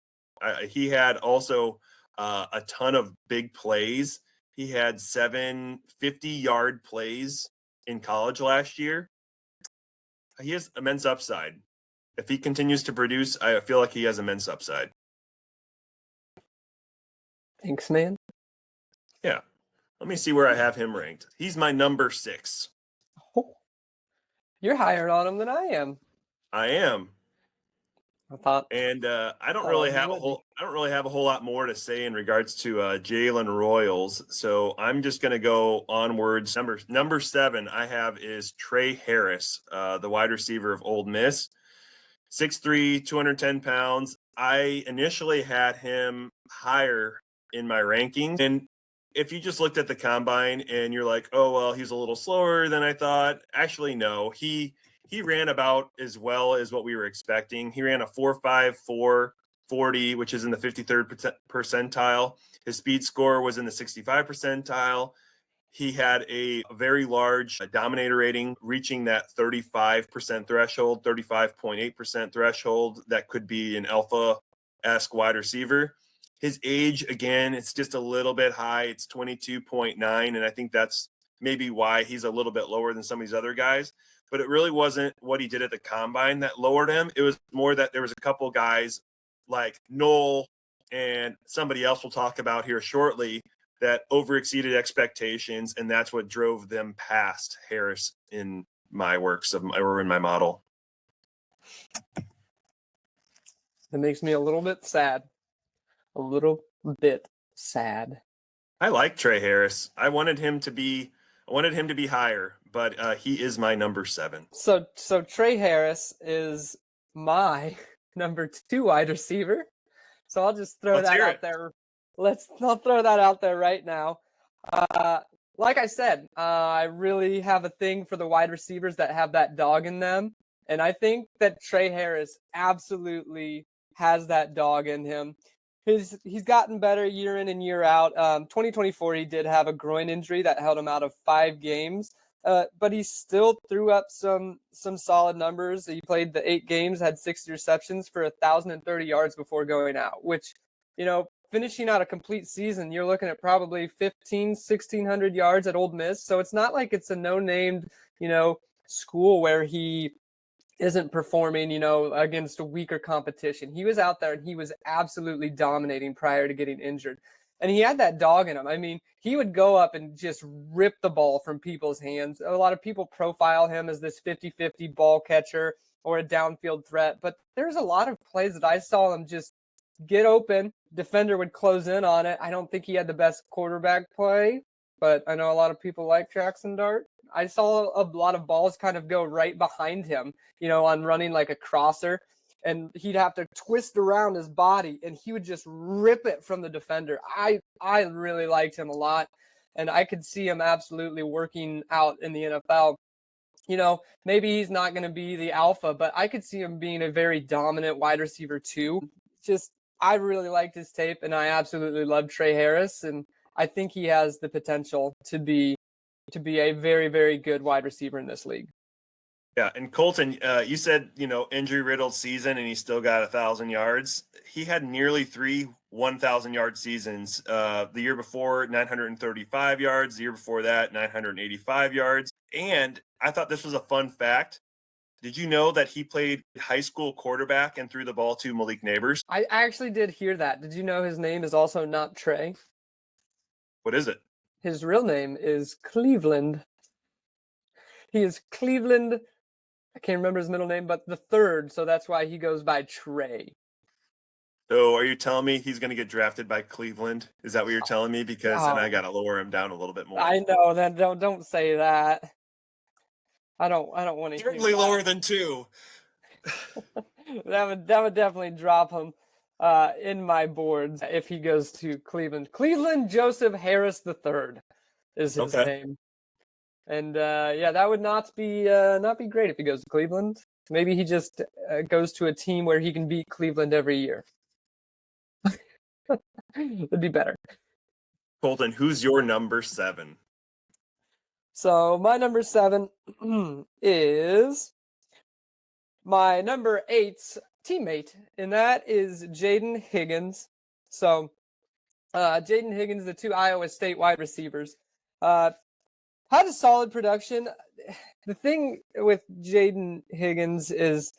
He had also a ton of big plays. He had 7 50-yard plays in college last year. He has immense upside. If he continues to produce, I feel like he has immense upside. Thanks, man. Yeah. Let me see where I have him ranked. He's my number 6. Oh, you're higher on him than I am. I am. I thought. And I don't Oh, really you have a would be. whole I don't really have a whole lot more to say in regards to Jalen Royals. So I'm just gonna go onwards. Number 7 I have is Trey Harris, the wide receiver of Ole Miss. 6'3", 210 pounds. I initially had him higher in my rankings. And if you just looked at the combine and you're like, oh, well, he's a little slower than I thought. Actually, no, he ran about as well as what we were expecting. He ran a 4.54 40, which is in the 53rd percentile. His speed score was in the 65 percentile. He had a very large dominator rating, reaching that 35% threshold, 35.8% threshold. That could be an alpha-esque wide receiver. His age, again, it's just a little bit high. It's 22.9, and I think that's maybe why he's a little bit lower than some of these other guys. But it really wasn't what he did at the combine that lowered him. It was more that there was a couple guys like Noel and somebody else we'll talk about here shortly that overexceeded expectations, and that's what drove them past Harris in my works or in my model. That makes me a little bit sad. A little bit sad. I like Trey Harris. I wanted him to be higher, but he is my number 7. So Trey Harris is my number 2 wide receiver. So I'll just throw Let's that hear out it. there. I'll throw that out there right now. Like I said, I really have a thing for the wide receivers that have that dog in them. And I think that Trey Harris absolutely has that dog in him. He's gotten better year in and year out. 2024, he did have a groin injury that held him out of 5 games. But he still threw up some solid numbers. He played the 8 games, had 60 receptions for 1,030 yards before going out, which, finishing out a complete season, you're looking at probably 1,600 yards at Ole Miss. So it's not like it's a no-named, school where he isn't performing, against a weaker competition. He was out there and he was absolutely dominating prior to getting injured. And he had that dog in him. I mean, he would go up and just rip the ball from people's hands. A lot of people profile him as this 50-50 ball catcher or a downfield threat. But there's a lot of plays that I saw him just get open. Defender would close in on it. I don't think he had the best quarterback play, but I know a lot of people like Jackson Dart. I saw a lot of balls kind of go right behind him, on running like a crosser. And he'd have to twist around his body, and he would just rip it from the defender. I really liked him a lot, and I could see him absolutely working out in the NFL. Maybe he's not going to be the alpha, but I could see him being a very dominant wide receiver too. I really liked his tape, and I absolutely love Trey Harris, and I think he has the potential to be a very, very good wide receiver in this league. Yeah, and Colton, you said, injury-riddled season, and he still got 1,000 yards. He had nearly 3 1,000-yard seasons. The year before, 935 yards. The year before that, 985 yards. And I thought this was a fun fact. Did you know that he played high school quarterback and threw the ball to Malik Neighbors? I actually did hear that. Did you know his name is also not Trey? What is it? His real name is Cleveland. He is Cleveland. I can't remember his middle name, but the 3rd, so that's why he goes by Trey. So are you telling me he's going to get drafted by Cleveland? Is that what you're telling me? Because then I got to lower him down a little bit more. I know that. Don't say that. I don't want to. Certainly lower than 2. that would definitely drop him in my boards if he goes to Cleveland. Cleveland Joseph Harris III is his name. And that would not be great if he goes to Cleveland. Maybe he just goes to a team where he can beat Cleveland every year. It'd be better. Colton, who's your number 7? So my number 7 is my number 8's teammate, and that is Jaden Higgins. So Jaden Higgins, the 2 Iowa State wide receivers. had a solid production. The thing with Jaden Higgins is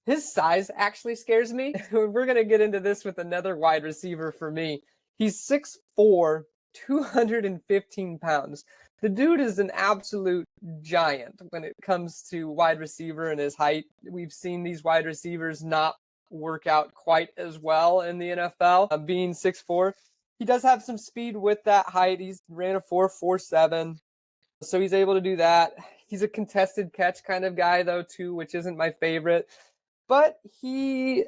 his size actually scares me. We're going to get into this with another wide receiver for me. He's 6'4", 215 pounds. The dude is an absolute giant when it comes to wide receiver and his height. We've seen these wide receivers not work out quite as well in the NFL, being 6'4". He does have some speed with that height. He's ran a 4.47, so he's able to do that. He's a contested catch kind of guy, though, too, which isn't my favorite. But he's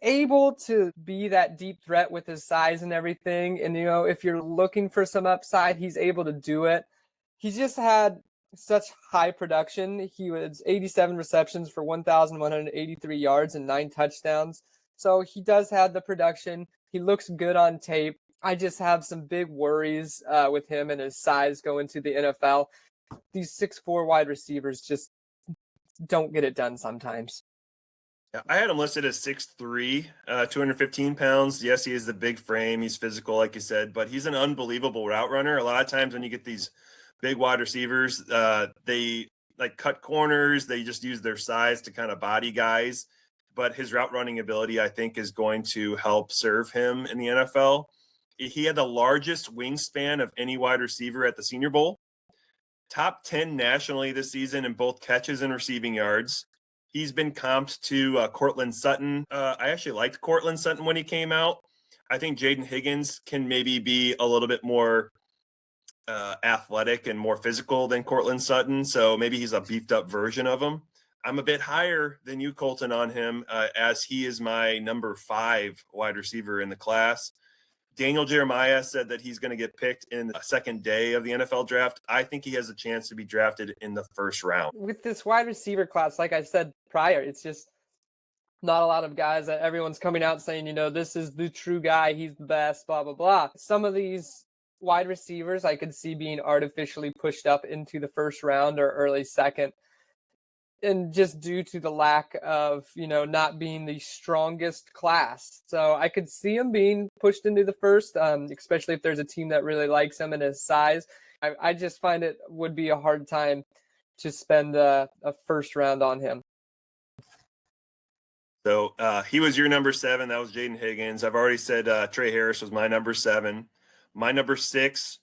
able to be that deep threat with his size and everything. And, you know, if you're looking for some upside, he's able to do it. He's just had such high production. He was 87 receptions for 1,183 yards and 9 touchdowns. So he does have the production. He looks good on tape. I just have some big worries with him and his size going to the NFL. These 6'4" wide receivers just don't get it done sometimes. Yeah, I had him listed as 6'3", 215 pounds. Yes, he is the big frame. He's physical, like you said, but he's an unbelievable route runner. A lot of times when you get these big wide receivers, they like cut corners. They just use their size to kind of body guys. But his route running ability, I think, is going to help serve him in the NFL. He had the largest wingspan of any wide receiver at the Senior Bowl. Top 10 nationally this season in both catches and receiving yards. He's been comped to Courtland Sutton. I actually liked Courtland Sutton when he came out. I think Jaden Higgins can maybe be a little bit more athletic and more physical than Courtland Sutton. So maybe he's a beefed up version of him. I'm a bit higher than you, Colton, on him as he is my number 5 wide receiver in the class. Daniel Jeremiah said that he's going to get picked in the second day of the NFL draft. I think he has a chance to be drafted in the first round. With this wide receiver class, like I said prior, it's just not a lot of guys that everyone's coming out saying, you know, this is the true guy. He's the best, blah, blah, blah. Some of these wide receivers I could see being artificially pushed up into the first round or early second. And just due to the lack of, you know, not being the strongest class. So I could see him being pushed into the first, especially if there's a team that really likes him and his size. I just find it would be a hard time to spend a first round on him. So he was your number 7. That was Jaden Higgins. I've already said Trey Harris was my number 7. My number 6,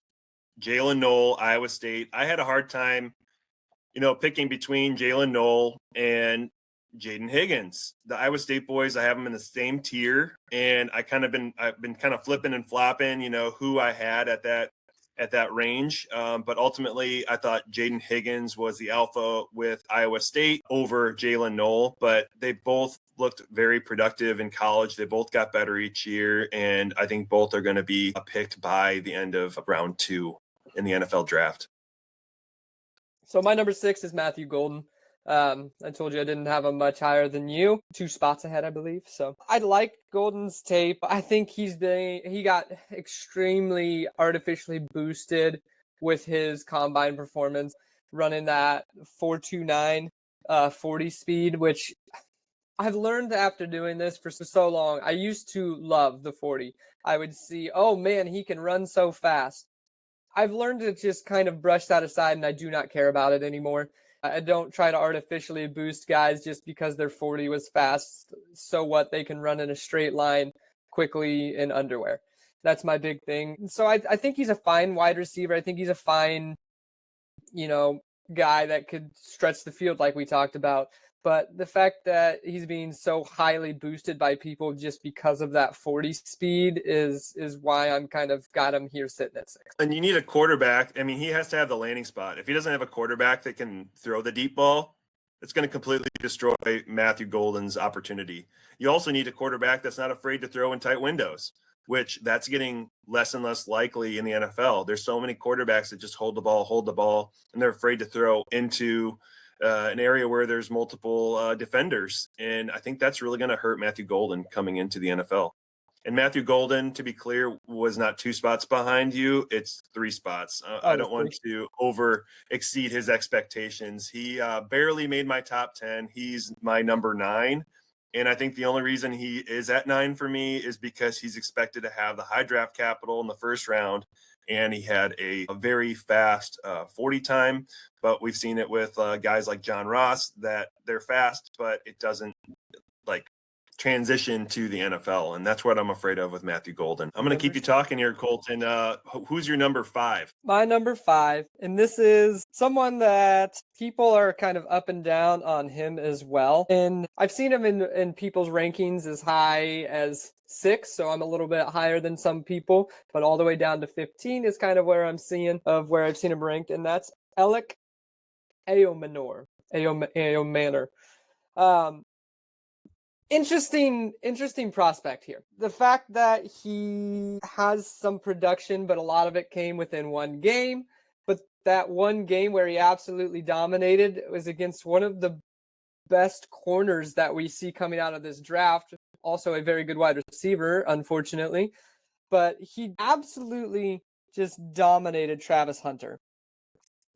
Jalen Knoll, Iowa State. I had a hard time picking between Jalen Knoll and Jaden Higgins. The Iowa State boys, I have them in the same tier, and I've been kind of flipping and flopping, who I had at that range. But ultimately, I thought Jaden Higgins was the alpha with Iowa State over Jalen Knoll, but they both looked very productive in college. They both got better each year, and I think both are going to be picked by the end of round 2 in the NFL draft. So my number 6 is Matthew Golden. I told you I didn't have him much higher than you, 2 spots ahead, I believe. So I like Golden's tape. I think he got extremely artificially boosted with his combine performance, running that 4.29 40 speed, which I've learned after doing this for so long. I used to love the 40. I would see, oh man, he can run so fast. I've learned to just kind of brush that aside, and I do not care about it anymore. I don't try to artificially boost guys just because their 40 was fast. So what? They can run in a straight line quickly in underwear. That's my big thing. So I think he's a fine wide receiver. I think he's a fine, guy that could stretch the field like we talked about. But the fact that he's being so highly boosted by people just because of that 40 speed is why I'm kind of got him here sitting at 6. And you need a quarterback. I mean, he has to have the landing spot. If he doesn't have a quarterback that can throw the deep ball, it's going to completely destroy Matthew Golden's opportunity. You also need a quarterback that's not afraid to throw in tight windows, which that's getting less and less likely in the NFL. There's so many quarterbacks that just hold the ball, and they're afraid to throw into an area where there's multiple defenders. And I think that's really going to hurt Matthew Golden coming into the NFL. And Matthew Golden, to be clear, was not 2 spots behind you. It's 3 spots. I don't want to exceed his expectations. He barely made my top 10. He's my number 9. And I think the only reason he is at 9 for me is because he's expected to have the high draft capital in the first round. and he had a very fast 40 time. But we've seen it with guys like John Ross that they're fast, but it doesn't like transition to the NFL, and that's what I'm afraid of with Matthew Golden. I'm going to keep you talking here, Colton. Who's your number 5? My number 5, and this is someone that people are kind of up and down on him as well. And I've seen him in people's rankings as high as 6, so I'm a little bit higher than some people, but all the way down to 15 is kind of where I've seen him ranked, and that's Alec Ayomanor. Ayomanor. Interesting prospect here. The fact that he has some production, but a lot of it came within one game. But that one game where he absolutely dominated was against one of the best corners that we see coming out of this draft. Also a very good wide receiver, unfortunately. But he absolutely just dominated Travis Hunter.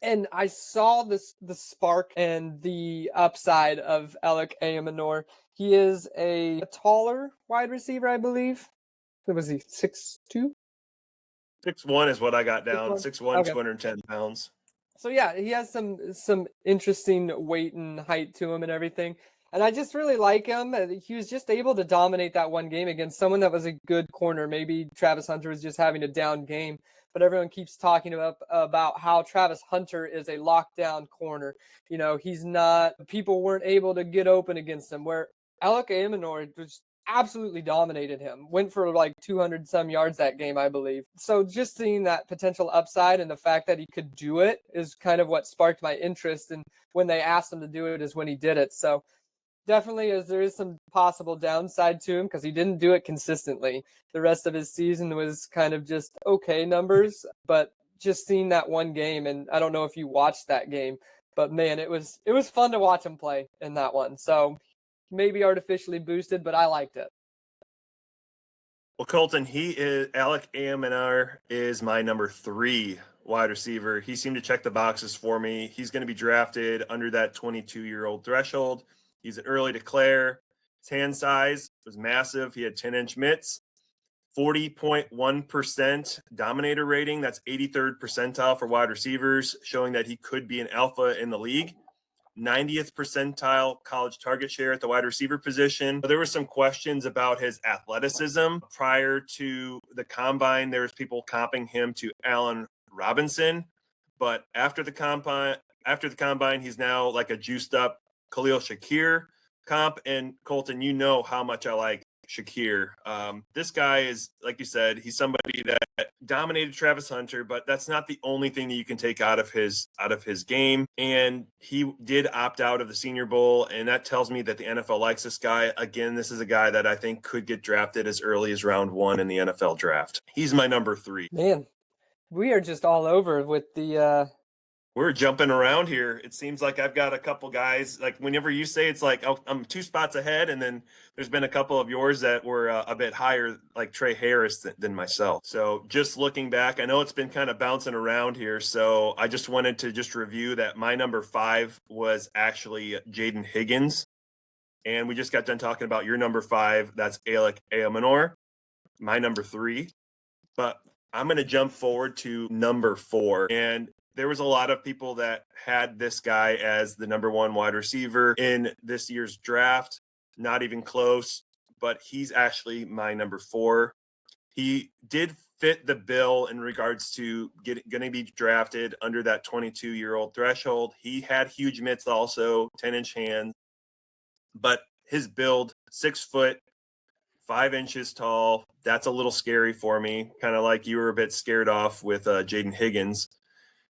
And I saw the spark and the upside of Alec Ayomanor. He is a taller wide receiver, I believe. What was he, 6'2"? 6'1" is what I got down. 6'1", Okay. 210 pounds. So yeah, he has some interesting weight and height to him and everything. And I just really like him. He was just able to dominate that one game against someone that was a good corner. Maybe Travis Hunter was just having a down game. But everyone keeps talking about how Travis Hunter is a lockdown corner. You know, he's not, people weren't able to get open against him, where Alec Ayomanor just absolutely dominated him. Went for like 200 some yards that game, I believe. So just seeing that potential upside and the fact that he could do it is kind of what sparked my interest. And when they asked him to do it is when he did it. So definitely there is some possible downside to him because he didn't do it consistently. The rest of his season was kind of just okay numbers, but just seeing that one game, and I don't know if you watched that game, but man, it was fun to watch him play in that one. So maybe artificially boosted, but I liked it. Well, Colton, Alec Ayomanor is my number 3 wide receiver. He seemed to check the boxes for me. He's going to be drafted under that 22-year-old threshold. He's an early declare. His hand size was massive. He had 10-inch mitts, 40.1% dominator rating. That's 83rd percentile for wide receivers, showing that he could be an alpha in the league. 90th percentile college target share at the wide receiver position. There were some questions about his athleticism. Prior to the combine, there was people comping him to Allen Robinson, but after the combine, he's now like a juiced up Khalil Shakir comp. And Colton, you know how much I like Shakir. This guy is, like you said, he's somebody that dominated Travis Hunter, but that's not the only thing that you can take out of his game. And he did opt out of the Senior Bowl, and that tells me that the NFL likes this guy. Again, this is a guy that I think could get drafted as early as round 1 in the NFL draft. He's my number 3. Man, we are just all over with the We're jumping around here. It seems like I've got a couple guys, like whenever you say it's like, oh, I'm 2 spots ahead, and then there's been a couple of yours that were a bit higher, like Trey Harris than myself. So just looking back, I know it's been kind of bouncing around here, so I just wanted to just review that my number 5 was actually Jaden Higgins. And we just got done talking about your number 5. That's Alec Ayomanor, my number 3. But I'm going to jump forward to number 4. And there was a lot of people that had this guy as the number 1 wide receiver in this year's draft. Not even close, but he's actually my number 4. He did fit the bill in regards to going to be drafted under that 22-year-old threshold. He had huge mitts also, 10-inch hands, but his build, 6 foot, 5 inches tall, that's a little scary for me, kind of like you were a bit scared off with Jaden Higgins.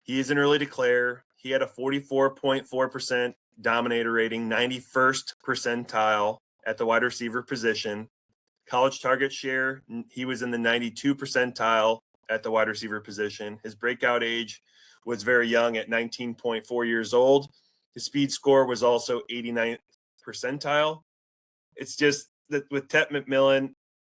He is an early declare. He had a 44.4% dominator rating, 91st percentile at the wide receiver position. College target share, he was in the 92 percentile at the wide receiver position. His breakout age was very young at 19.4 years old. His speed score was also 89th percentile. It's just that with Tet McMillan,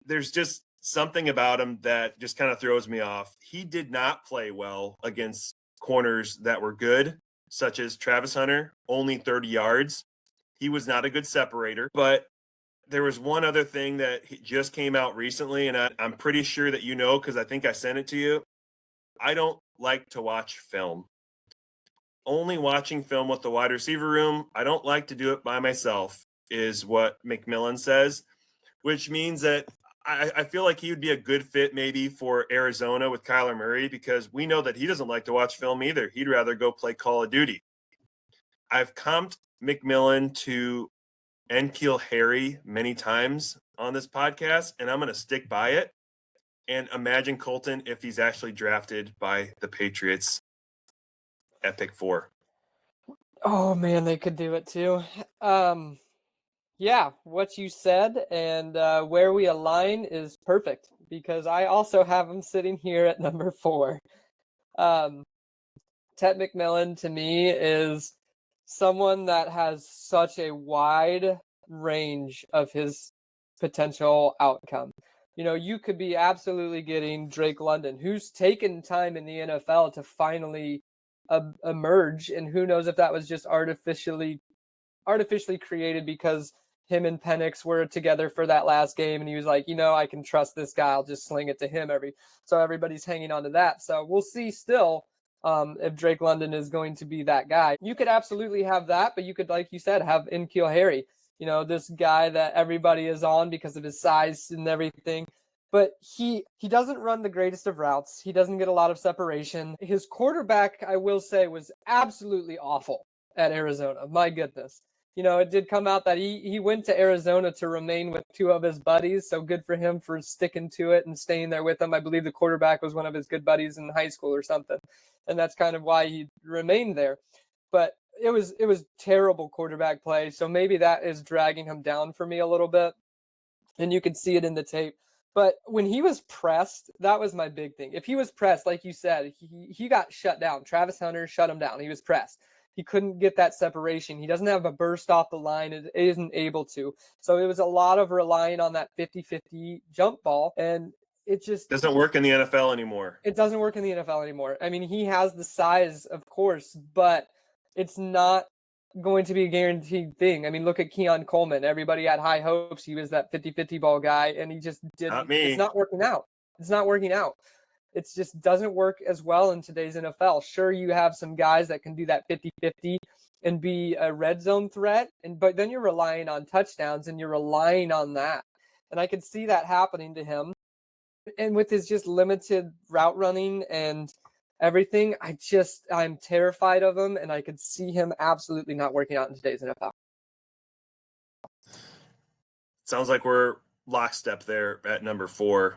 there's just something about him that just kind of throws me off. He did not play well against corners that were good, such as Travis Hunter, only 30 yards. He was not a good separator, but there was one other thing that just came out recently, and I'm pretty sure that you know because I think I sent it to you. I don't like to watch film. Only watching film with the wide receiver room, I don't like to do it by myself, is what McMillan says, which means that I feel like he would be a good fit maybe for Arizona with Kyler Murray, because we know that he doesn't like to watch film either. He'd rather go play Call of Duty. I've comped McMillan to N'Keal Harry many times on this podcast, and I'm going to stick by it. And imagine Colton if he's actually drafted by the Patriots at pick 4. Oh man, they could do it too. Yeah, what you said and where we align is perfect because I also have him sitting here at number 4. Ted McMillan to me is someone that has such a wide range of his potential outcome. You know, you could be absolutely getting Drake London, who's taken time in the NFL to finally emerge, and who knows if that was just artificially created because him and Penix were together for that last game, and he was like, you know, I can trust this guy. I'll just sling it to him so everybody's hanging on to that. So we'll see still if Drake London is going to be that guy. You could absolutely have that, but you could, like you said, have N'Keal Harry. You know, this guy that everybody is on because of his size and everything. But he doesn't run the greatest of routes. He doesn't get a lot of separation. His quarterback, I will say, was absolutely awful at Arizona. My goodness. You know, it did come out that he went to Arizona to remain with 2 of his buddies. So good for him for sticking to it and staying there with them. I believe the quarterback was one of his good buddies in high school or something. And that's kind of why he remained there. But it was terrible quarterback play. So maybe that is dragging him down for me a little bit. And you can see it in the tape. But when he was pressed, that was my big thing. If he was pressed, like you said, he got shut down. Travis Hunter shut him down. He was pressed. He couldn't get that separation. He doesn't have a burst off the line. It isn't able to. So it was a lot of relying on that 50-50 jump ball. And it just doesn't work in the NFL anymore. It doesn't work in the NFL anymore. I mean, he has the size, of course, but it's not going to be a guaranteed thing. I mean, look at Keon Coleman. Everybody had high hopes. He was that 50-50 ball guy, and he just didn't. Not me. It's not working out. It's not working out. It just doesn't work as well in today's NFL. Sure, you have some guys that can do that 50-50 and be a red zone threat, but then you're relying on touchdowns, and you're relying on that. And I could see that happening to him. And with his just limited route running and everything, I'm terrified of him, and I could see him absolutely not working out in today's NFL. Sounds like we're lockstep there at number 4.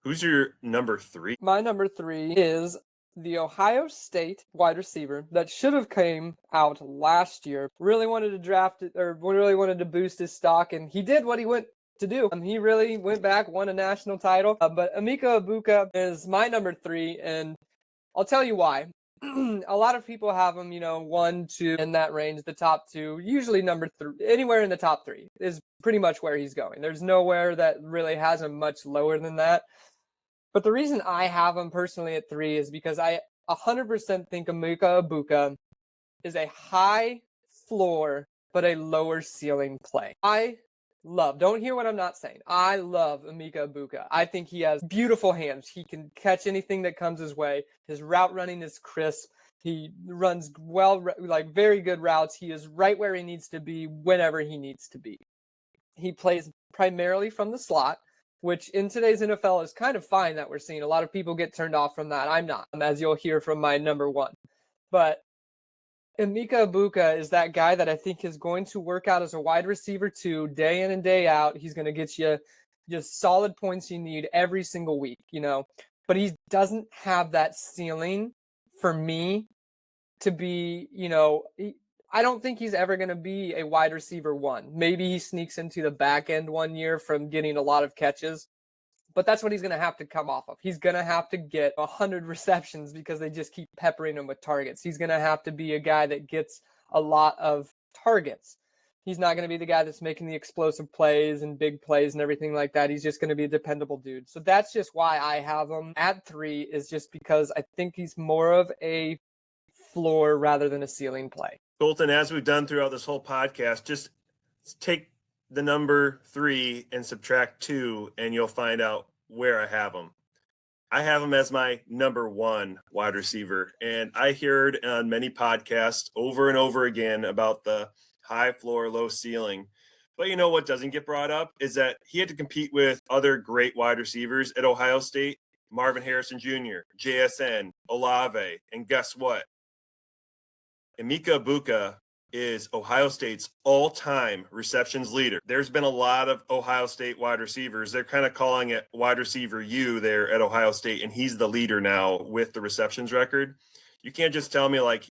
Who's your number 3? My number 3 is the Ohio State wide receiver that should have came out last year. Really wanted to draft it, or really wanted to boost his stock, and he did what he went to do. He really went back, won a national title. But Emeka Egbuka is my number 3, and I'll tell you why. A lot of people have him, 1, 2 in that range, the top 2, usually number 3, anywhere in the top 3 is pretty much where he's going. There's nowhere that really has him much lower than that. But the reason I have him personally at 3 is because I 100% think Emeka Egbuka is a high floor, but a lower ceiling play. Don't hear what I'm not saying. I love Emeka Egbuka. I think he has beautiful hands. He can catch anything that comes his way. His route running is crisp. He runs well, like very good routes. He is right where he needs to be whenever he needs to be. He plays primarily from the slot, which in today's NFL is kind of fine that we're seeing. A lot of people get turned off from that. I'm not, as you'll hear from my number 1. But Emeka Egbuka is that guy that I think is going to work out as a wide receiver 2, day in and day out. He's going to get you just solid points you need every single week, But he doesn't have that ceiling for me to be, I don't think he's ever going to be a wide receiver 1. Maybe he sneaks into the back end one year from getting a lot of catches. But that's what he's going to have to come off of. He's going to have to get 100 receptions because they just keep peppering him with targets. He's going to have to be a guy that gets a lot of targets. He's not going to be the guy that's making the explosive plays and big plays and everything like that. He's just going to be a dependable dude. So that's just why I have him at 3, is just because I think he's more of a floor rather than a ceiling play. Colton, as we've done throughout this whole podcast, just take the number 3 and subtract 2, and you'll find out where I have them. I have him as my number one wide receiver. And I heard on many podcasts over and over again about the high floor, low ceiling. But you know what doesn't get brought up is that he had to compete with other great wide receivers at Ohio State, Marvin Harrison Jr., JSN, Olave. And guess what? Emeka Egbuka is Ohio State's all-time receptions leader. There's been a lot of Ohio State wide receivers. They're kind of calling it wide receiver U there at Ohio State, and he's the leader now with the receptions record. You can't just tell me like,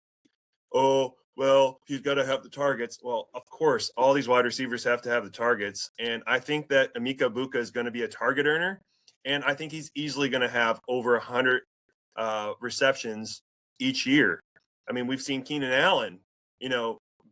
oh, well, he's got to have the targets. Well, of course, all these wide receivers have to have the targets, and I think that Emeka Egbuka is going to be a target earner, and I think he's easily going to have over 100 receptions each year. I mean, we've seen Keenan Allen,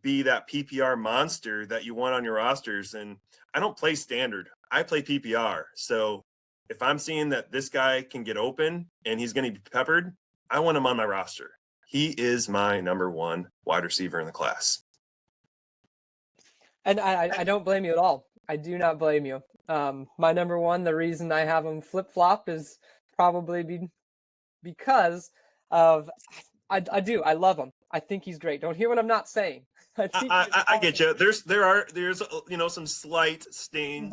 be that PPR monster that you want on your rosters. And I don't play standard. I play PPR. So if I'm seeing that this guy can get open and he's going to be peppered, I want him on my roster. He is my number one wide receiver in the class. And I don't blame you at all. I do not blame you. My number one, the reason I have him flip-flop is probably because of I love him. I think he's great. Don't hear what I'm not saying. I get you. There's some slight stains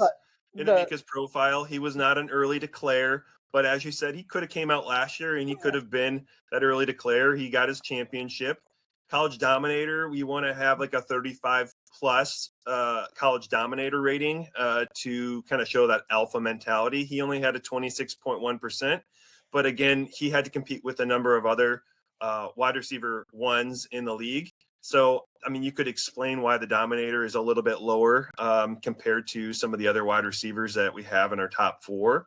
in Emeka's profile. He was not an early declare, but as you said, he could have came out last year and he could have been that early declare. He got his championship. College Dominator, we want to have like a 35 plus College Dominator rating to kind of show that alpha mentality. He only had a 26.1%, but again, he had to compete with a number of other wide receiver ones in the league. So, I mean, you could explain why the Dominator is a little bit lower compared to some of the other wide receivers that we have in our top four.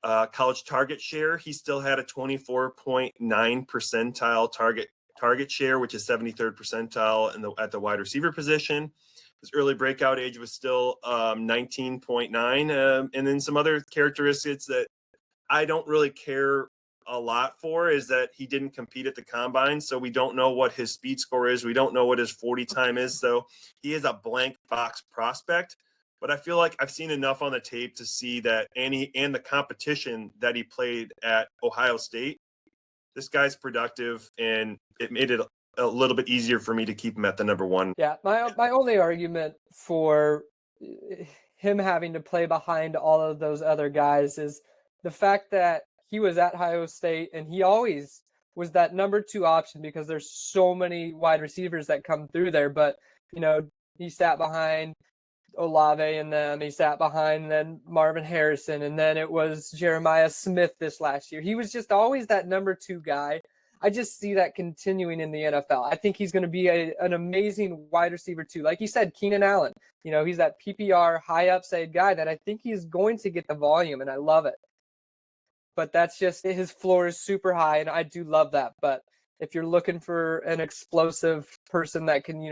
College target share, he still had a 24.9 percentile target share, which is 73rd percentile at the wide receiver position. His early breakout age was still 19.9. And then some other characteristics that I don't really care a lot for is that he didn't compete at the combine, so we don't know what his speed score is. We don't know what his 40 time is, so he is a blank box prospect. But I feel like I've seen enough on the tape to see that and the competition that he played at Ohio State, this guy's productive, and it made it a little bit easier for me to keep him at the number one. Yeah, my only argument for him having to play behind all of those other guys is the fact that he was at Ohio State and he always was that number two option because there's so many wide receivers that come through there. But, he sat behind Olave and then he sat behind then Marvin Harrison. And then it was Jeremiah Smith this last year. He was just always that number two guy. I just see that continuing in the NFL. I think he's going to be an amazing wide receiver too. Like you said, Keenan Allen, he's that PPR high upside guy that I think he's going to get the volume and I love it. But that's just his floor is super high, and I do love that. But if you're looking for an explosive person that can,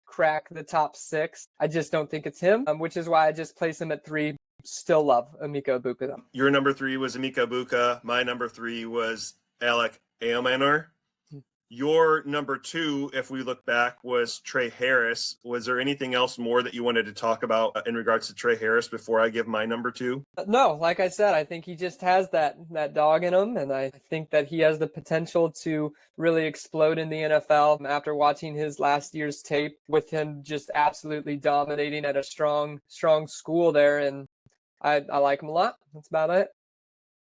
crack the top six, I just don't think it's him, which is why I just place him at 3. Still love Emeka Egbuka. Your number 3 was Emeka Egbuka. My number 3 was Alec Eomanor. Your number 2, if we look back, was Trey Harris. Was there anything else more that you wanted to talk about in regards to Trey Harris before I give my number 2? No, like I said, I think he just has that dog in him, and I think that he has the potential to really explode in the NFL after watching his last year's tape with him just absolutely dominating at a strong school there, and I like him a lot. That's about it.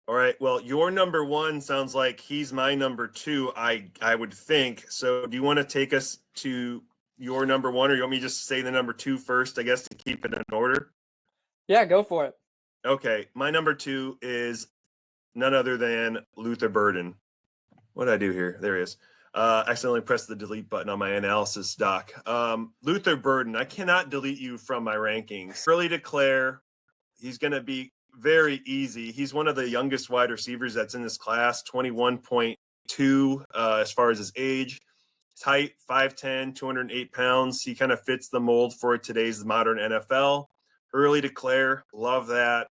All right. Well, your number 1 sounds like he's my number 2, I would think. So do you want to take us to your number 1, or you want me to just say the number 2 first, I guess, to keep it in order? Yeah, go for it. Okay. My number 2 is none other than Luther Burden. What did I do here? There he is. Accidentally pressed the delete button on my analysis doc. Luther Burden, I cannot delete you from my rankings. Early declare, he's going to be very easy. He's one of the youngest wide receivers that's in this class, 21.2 as far as his age. His height, 5'10", 208 pounds. He kind of fits the mold for today's modern NFL. Early declare, love that.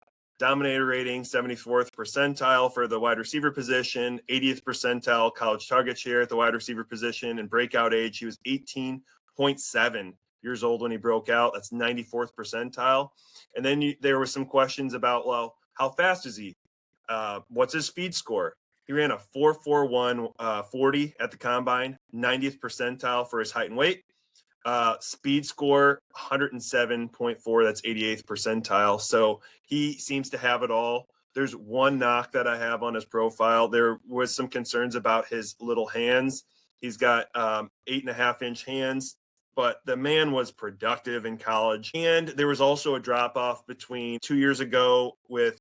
Dominator rating, 74th percentile for the wide receiver position, 80th percentile college target share at the wide receiver position, and breakout age, he was 18.7 years old when he broke out. That's 94th percentile. And then there were some questions about, well, how fast is he? What's his speed score? He ran a 4.41 40 at the combine, 90th percentile for his height and weight. Speed score 107.4, that's 88th percentile. So he seems to have it all. There's one knock that I have on his profile. There was some concerns about his little hands. He's got 8.5-inch hands, but the man was productive in college. And there was also a drop off between 2 years ago with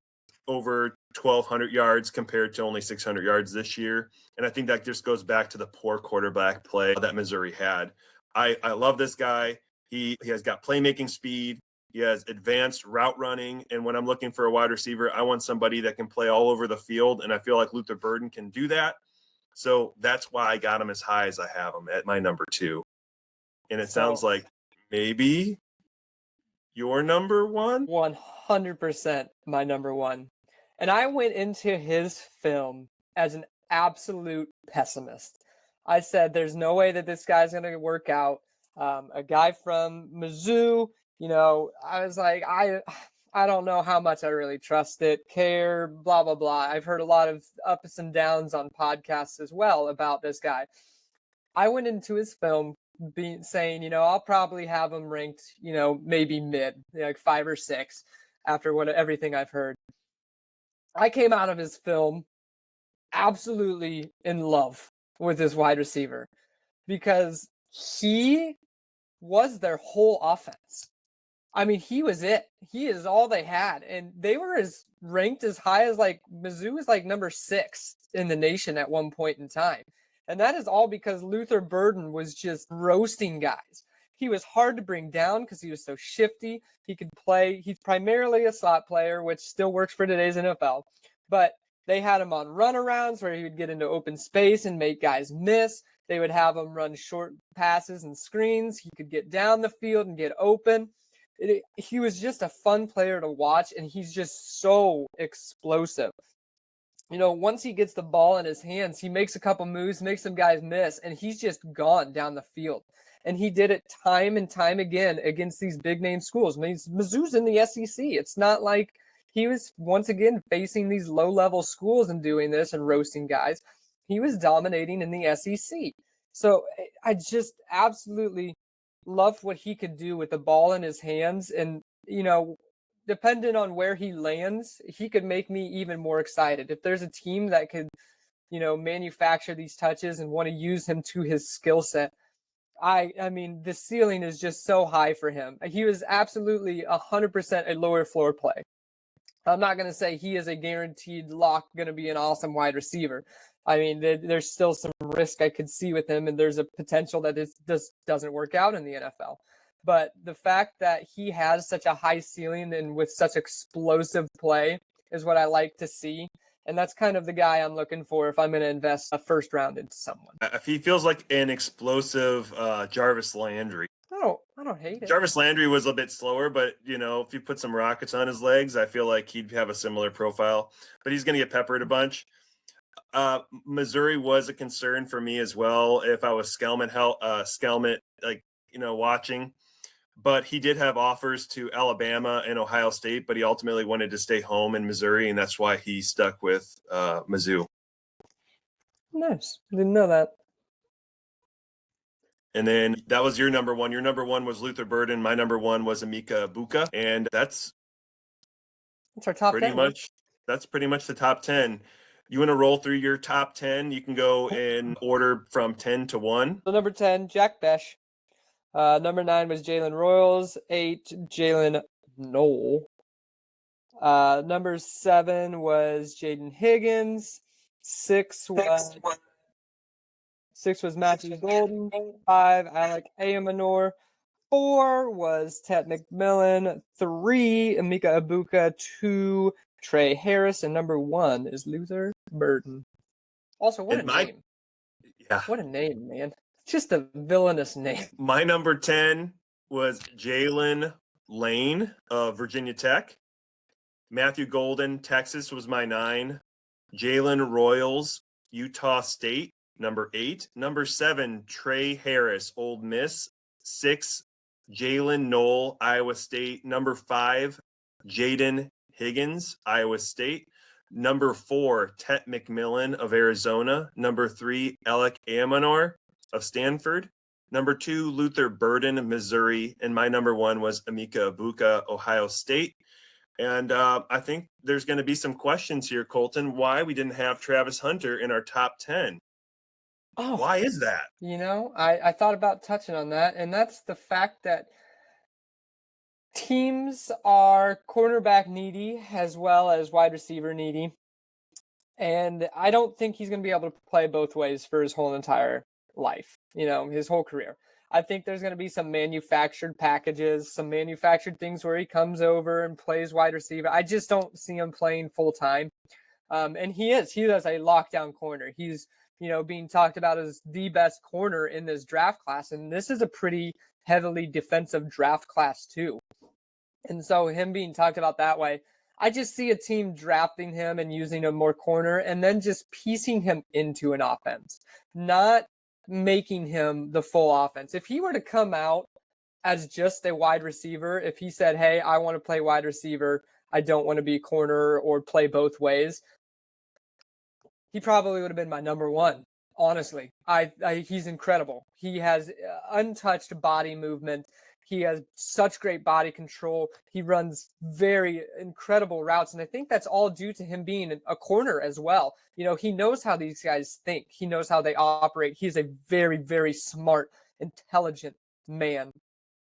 over 1,200 yards compared to only 600 yards this year. And I think that just goes back to the poor quarterback play that Missouri had. I love this guy. He has got playmaking speed. He has advanced route running. And when I'm looking for a wide receiver, I want somebody that can play all over the field. And I feel like Luther Burden can do that. So that's why I got him as high as I have him at my number 2. And it sounds like maybe your number 1? 100% my number 1. And I went into his film as an absolute pessimist. I said, there's no way that this guy's going to work out. A guy from Mizzou, I was like, I don't know how much I really trust it, care, blah, blah, blah. I've heard a lot of ups and downs on podcasts as well about this guy. I went into his film saying, I'll probably have him ranked, maybe mid, like 5 or 6 after everything I've heard. I came out of his film absolutely in love with this wide receiver because he was their whole offense. I mean, he was it. He is all they had. And they were ranked as high as Mizzou was number 6 in the nation at one point in time. And that is all because Luther Burden was just roasting guys. He was hard to bring down because he was so shifty. He could play. He's primarily a slot player, which still works for today's NFL. But they had him on runarounds where he would get into open space and make guys miss. They would have him run short passes and screens. He could get down the field and get open. He was just a fun player to watch, and he's just so explosive. Once he gets the ball in his hands, he makes a couple moves, makes some guys miss, and he's just gone down the field. And he did it time and time again against these big-name schools. I mean, Mizzou's in the SEC. It's not like he was, once again, facing these low-level schools and doing this and roasting guys. He was dominating in the SEC. So I just absolutely loved what he could do with the ball in his hands. And, depending on where he lands, he could make me even more excited. If there's a team that could, manufacture these touches and want to use him to his skill set, I mean, the ceiling is just so high for him. He was absolutely 100% a lower floor play. I'm not going to say he is a guaranteed lock, going to be an awesome wide receiver. I mean, there's still some risk I could see with him, and there's a potential that this doesn't work out in the NFL. But the fact that he has such a high ceiling and with such explosive play is what I like to see. And that's kind of the guy I'm looking for if I'm going to invest a first round into someone. He feels like an explosive Jarvis Landry. I don't hate it. Jarvis Landry was a bit slower, but, if you put some rockets on his legs, I feel like he'd have a similar profile. But he's going to get peppered a bunch. Missouri was a concern for me as well if I was Skelman watching. But he did have offers to Alabama and Ohio State, but he ultimately wanted to stay home in Missouri, and that's why he stuck with Mizzou. Nice. Didn't know that. And then that was your number 1. Your number 1 was Luther Burden. My number 1 was Emeka Egbuka. And that's our top pretty 10. much that's pretty much the top 10. You want to roll through your top 10? You can go in order from 10 to 1. So number 10, Jack Besh. Number 9 was Jalen Royals. 8, Jalen Knoll. Number 7 was Jaden Higgins. 6 was Matthew Golden. 5, Alec Ayamanor. 4 was Ted McMillan. 3, Emeka Egbuka. 2, Trey Harris. And number 1 is Luther Burden. Also, what a name. Yeah. What a name, man. Just a villainous name. My number 10 was Jalen Lane of Virginia Tech. Matthew Golden, Texas, was my 9. Jalen Royals, Utah State, number 8. Number 7, Trey Harris, Ole Miss. 6, Jalen Knoll, Iowa State. Number 5, Jaden Higgins, Iowa State. Number 4, Tet McMillan of Arizona. Number 3, Alec Amanor of Stanford. Number 2, Luther Burden of Missouri. And my number 1 was Emeka Ibuka, Ohio State. And I think there's going to be some questions here, Colton, why we didn't have Travis Hunter in our top 10. Oh, Why is that? you know, I thought about touching on that, and that's the fact that teams are cornerback needy as well as wide receiver needy. And I don't think he's going to be able to play both ways for his whole entire life, his whole career. I think there's going to be some manufactured packages, some manufactured things where he comes over and plays wide receiver. I just don't see him playing full time. And he is a lockdown corner. He's, being talked about as the best corner in this draft class. And this is a pretty heavily defensive draft class too. And so him being talked about that way, I just see a team drafting him and using him more corner and then just piecing him into an offense, not making him the full offense. If he were to come out as just a wide receiver, if he said, hey, I want to play wide receiver, I don't want to be corner or play both ways, he probably would have been my number 1. Honestly, he's incredible. He has untouched body movement. He has such great body control. He runs very incredible routes. And I think that's all due to him being a corner as well. He knows how these guys think. He knows how they operate. He's a very, very smart, intelligent man.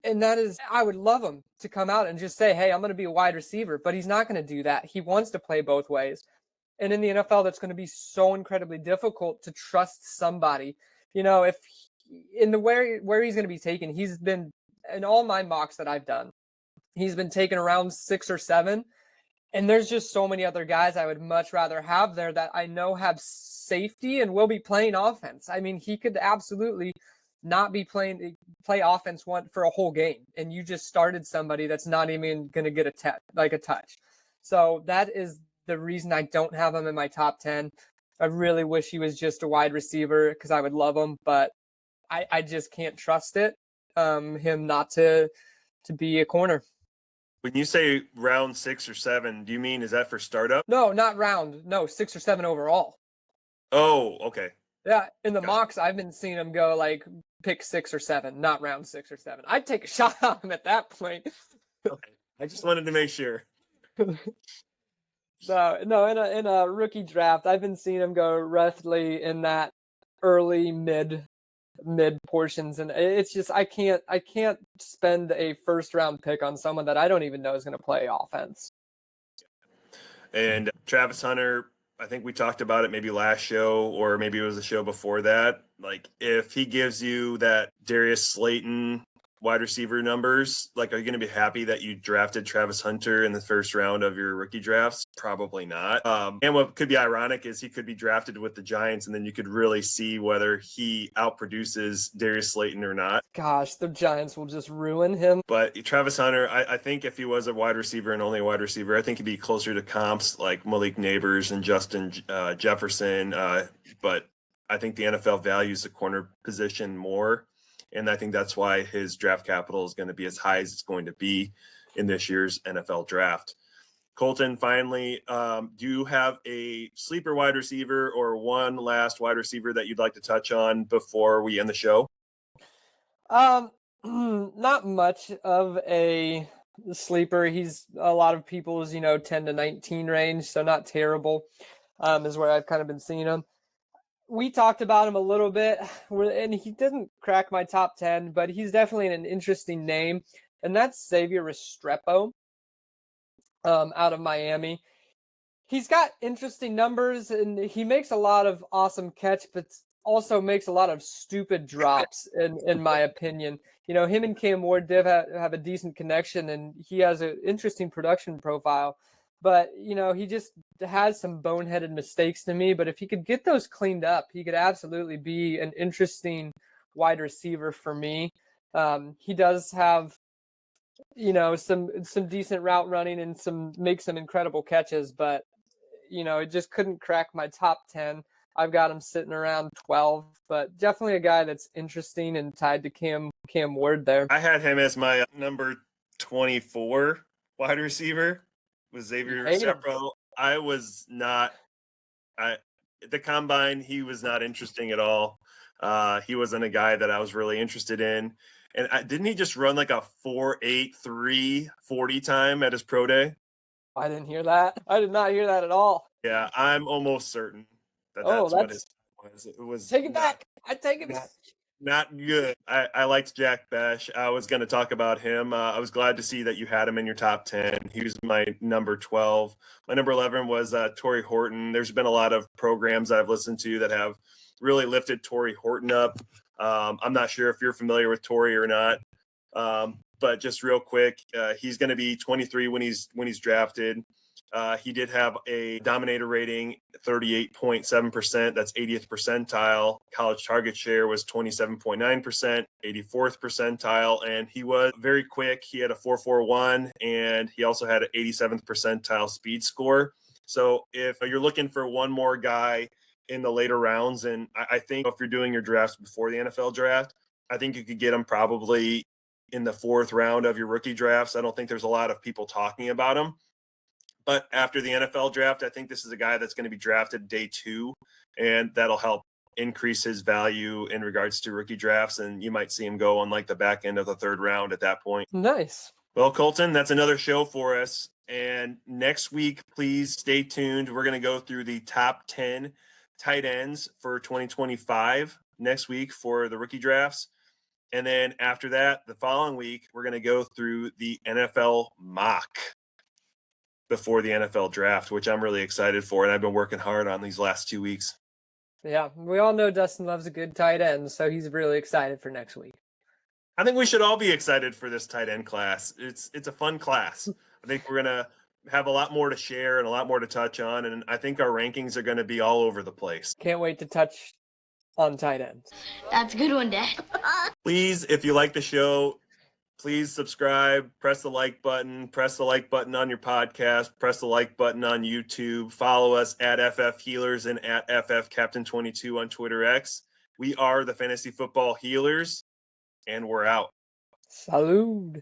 And I would love him to come out and just say, hey, I'm going to be a wide receiver. But he's not going to do that. He wants to play both ways. And in the NFL, that's going to be so incredibly difficult to trust somebody. If in the where he's going to be taken, he's been, in all my mocks that I've done, he's been taken around 6 or 7. And there's just so many other guys I would much rather have there that I know have safety and will be playing offense. I mean, he could absolutely not be play offense for a whole game. And you just started somebody that's not even going to get a touch. So that is the reason I don't have him in my top 10. I really wish he was just a wide receiver because I would love him, but I just can't trust it. Him not to be a corner. When you say round 6 or 7, do you mean, is that for startup? No, not round. No, 6 or 7 overall. Oh, okay. Yeah, in the Gotcha. mocks, I've been seeing him go pick 6 or 7, not round 6 or 7. I'd take a shot on him at that point. Okay. I just wanted to make sure. No, in a rookie draft, I've been seeing him go roughly in that early mid portions, and it's just I can't spend a first round pick on someone that I don't even know is going to play offense. And Travis Hunter, I think we talked about it maybe last show or maybe it was the show before that. Like, if he gives you that Darius Slayton wide receiver numbers, are you going to be happy that you drafted Travis Hunter in the first round of your rookie drafts? Probably not. And what could be ironic is he could be drafted with the Giants, and then you could really see whether he outproduces Darius Slayton or not. Gosh, the Giants will just ruin him. But Travis Hunter, I think if he was a wide receiver and only a wide receiver, I think he'd be closer to comps like Malik Neighbors and Justin Jefferson. But I think the NFL values the corner position more. And I think that's why his draft capital is going to be as high as it's going to be in this year's NFL draft. Colton, finally, do you have a sleeper wide receiver or one last wide receiver that you'd like to touch on before we end the show? Not much of a sleeper. He's a lot of people's, 10 to 19 range, so not terrible, is where I've kind of been seeing him. We talked about him a little bit, and he doesn't crack my top 10, but he's definitely an interesting name, and that's Xavier Restrepo out of Miami. He's got interesting numbers, and he makes a lot of awesome catch, but also makes a lot of stupid drops, in my opinion. Him and Cam Ward have a decent connection, and he has an interesting production profile. But, he just has some boneheaded mistakes to me. But if he could get those cleaned up, he could absolutely be an interesting wide receiver for me. He does have, some decent route running and make some incredible catches. But, it just couldn't crack my top 10. I've got him sitting around 12. But definitely a guy that's interesting and tied to Cam Ward there. I had him as my number 24 wide receiver. With Xavier Restrepo. I was not. I at the combine, he was not interesting at all. He wasn't a guy that I was really interested in. And didn't he just run like a 4.83 40 time at his pro day? I didn't hear that. I did not hear that at all. Yeah, I'm almost certain that Oh, that's what that's his was. It was take it not, back. I take it not, back. not good. I liked Jack Besh. I was going to talk about him. I was glad to see that you had him in your top 10. He was my number 12. My number 11 was Torrey Horton. There's been a lot of programs I've listened to that have really lifted Torrey Horton up. I'm not sure if you're familiar with Torrey or not. But just real quick, he's going to be 23 when he's drafted. He did have a dominator rating, 38.7%. That's 80th percentile. College target share was 27.9%, 84th percentile. And he was very quick. He had a 4.41, and he also had an 87th percentile speed score. So if you're looking for one more guy in the later rounds, and I think if you're doing your drafts before the NFL draft, I think you could get him probably in the 4th round of your rookie drafts. I don't think there's a lot of people talking about him. But after the NFL draft, I think this is a guy that's going to be drafted day 2, and that'll help increase his value in regards to rookie drafts. And you might see him go on like the back end of the 3rd round at that point. Nice. Well, Colton, that's another show for us. And next week, please stay tuned. We're going to go through the top 10 tight ends for 2025 next week for the rookie drafts. And then after that, the following week, we're going to go through the NFL mock before the NFL draft, which I'm really excited for. And I've been working hard on these last 2 weeks. Yeah, we all know Dustin loves a good tight end, so he's really excited for next week. I think we should all be excited for this tight end class. It's a fun class. I think we're going to have a lot more to share and a lot more to touch on. And I think our rankings are going to be all over the place. Can't wait to touch on tight ends. That's a good one, Dad. Please, if you like the show, please subscribe, press the like button on your podcast, press the like button on YouTube, follow us at FF Healers and at FF Captain 22 on Twitter X. We are the Fantasy Football Healers, and we're out. Salud.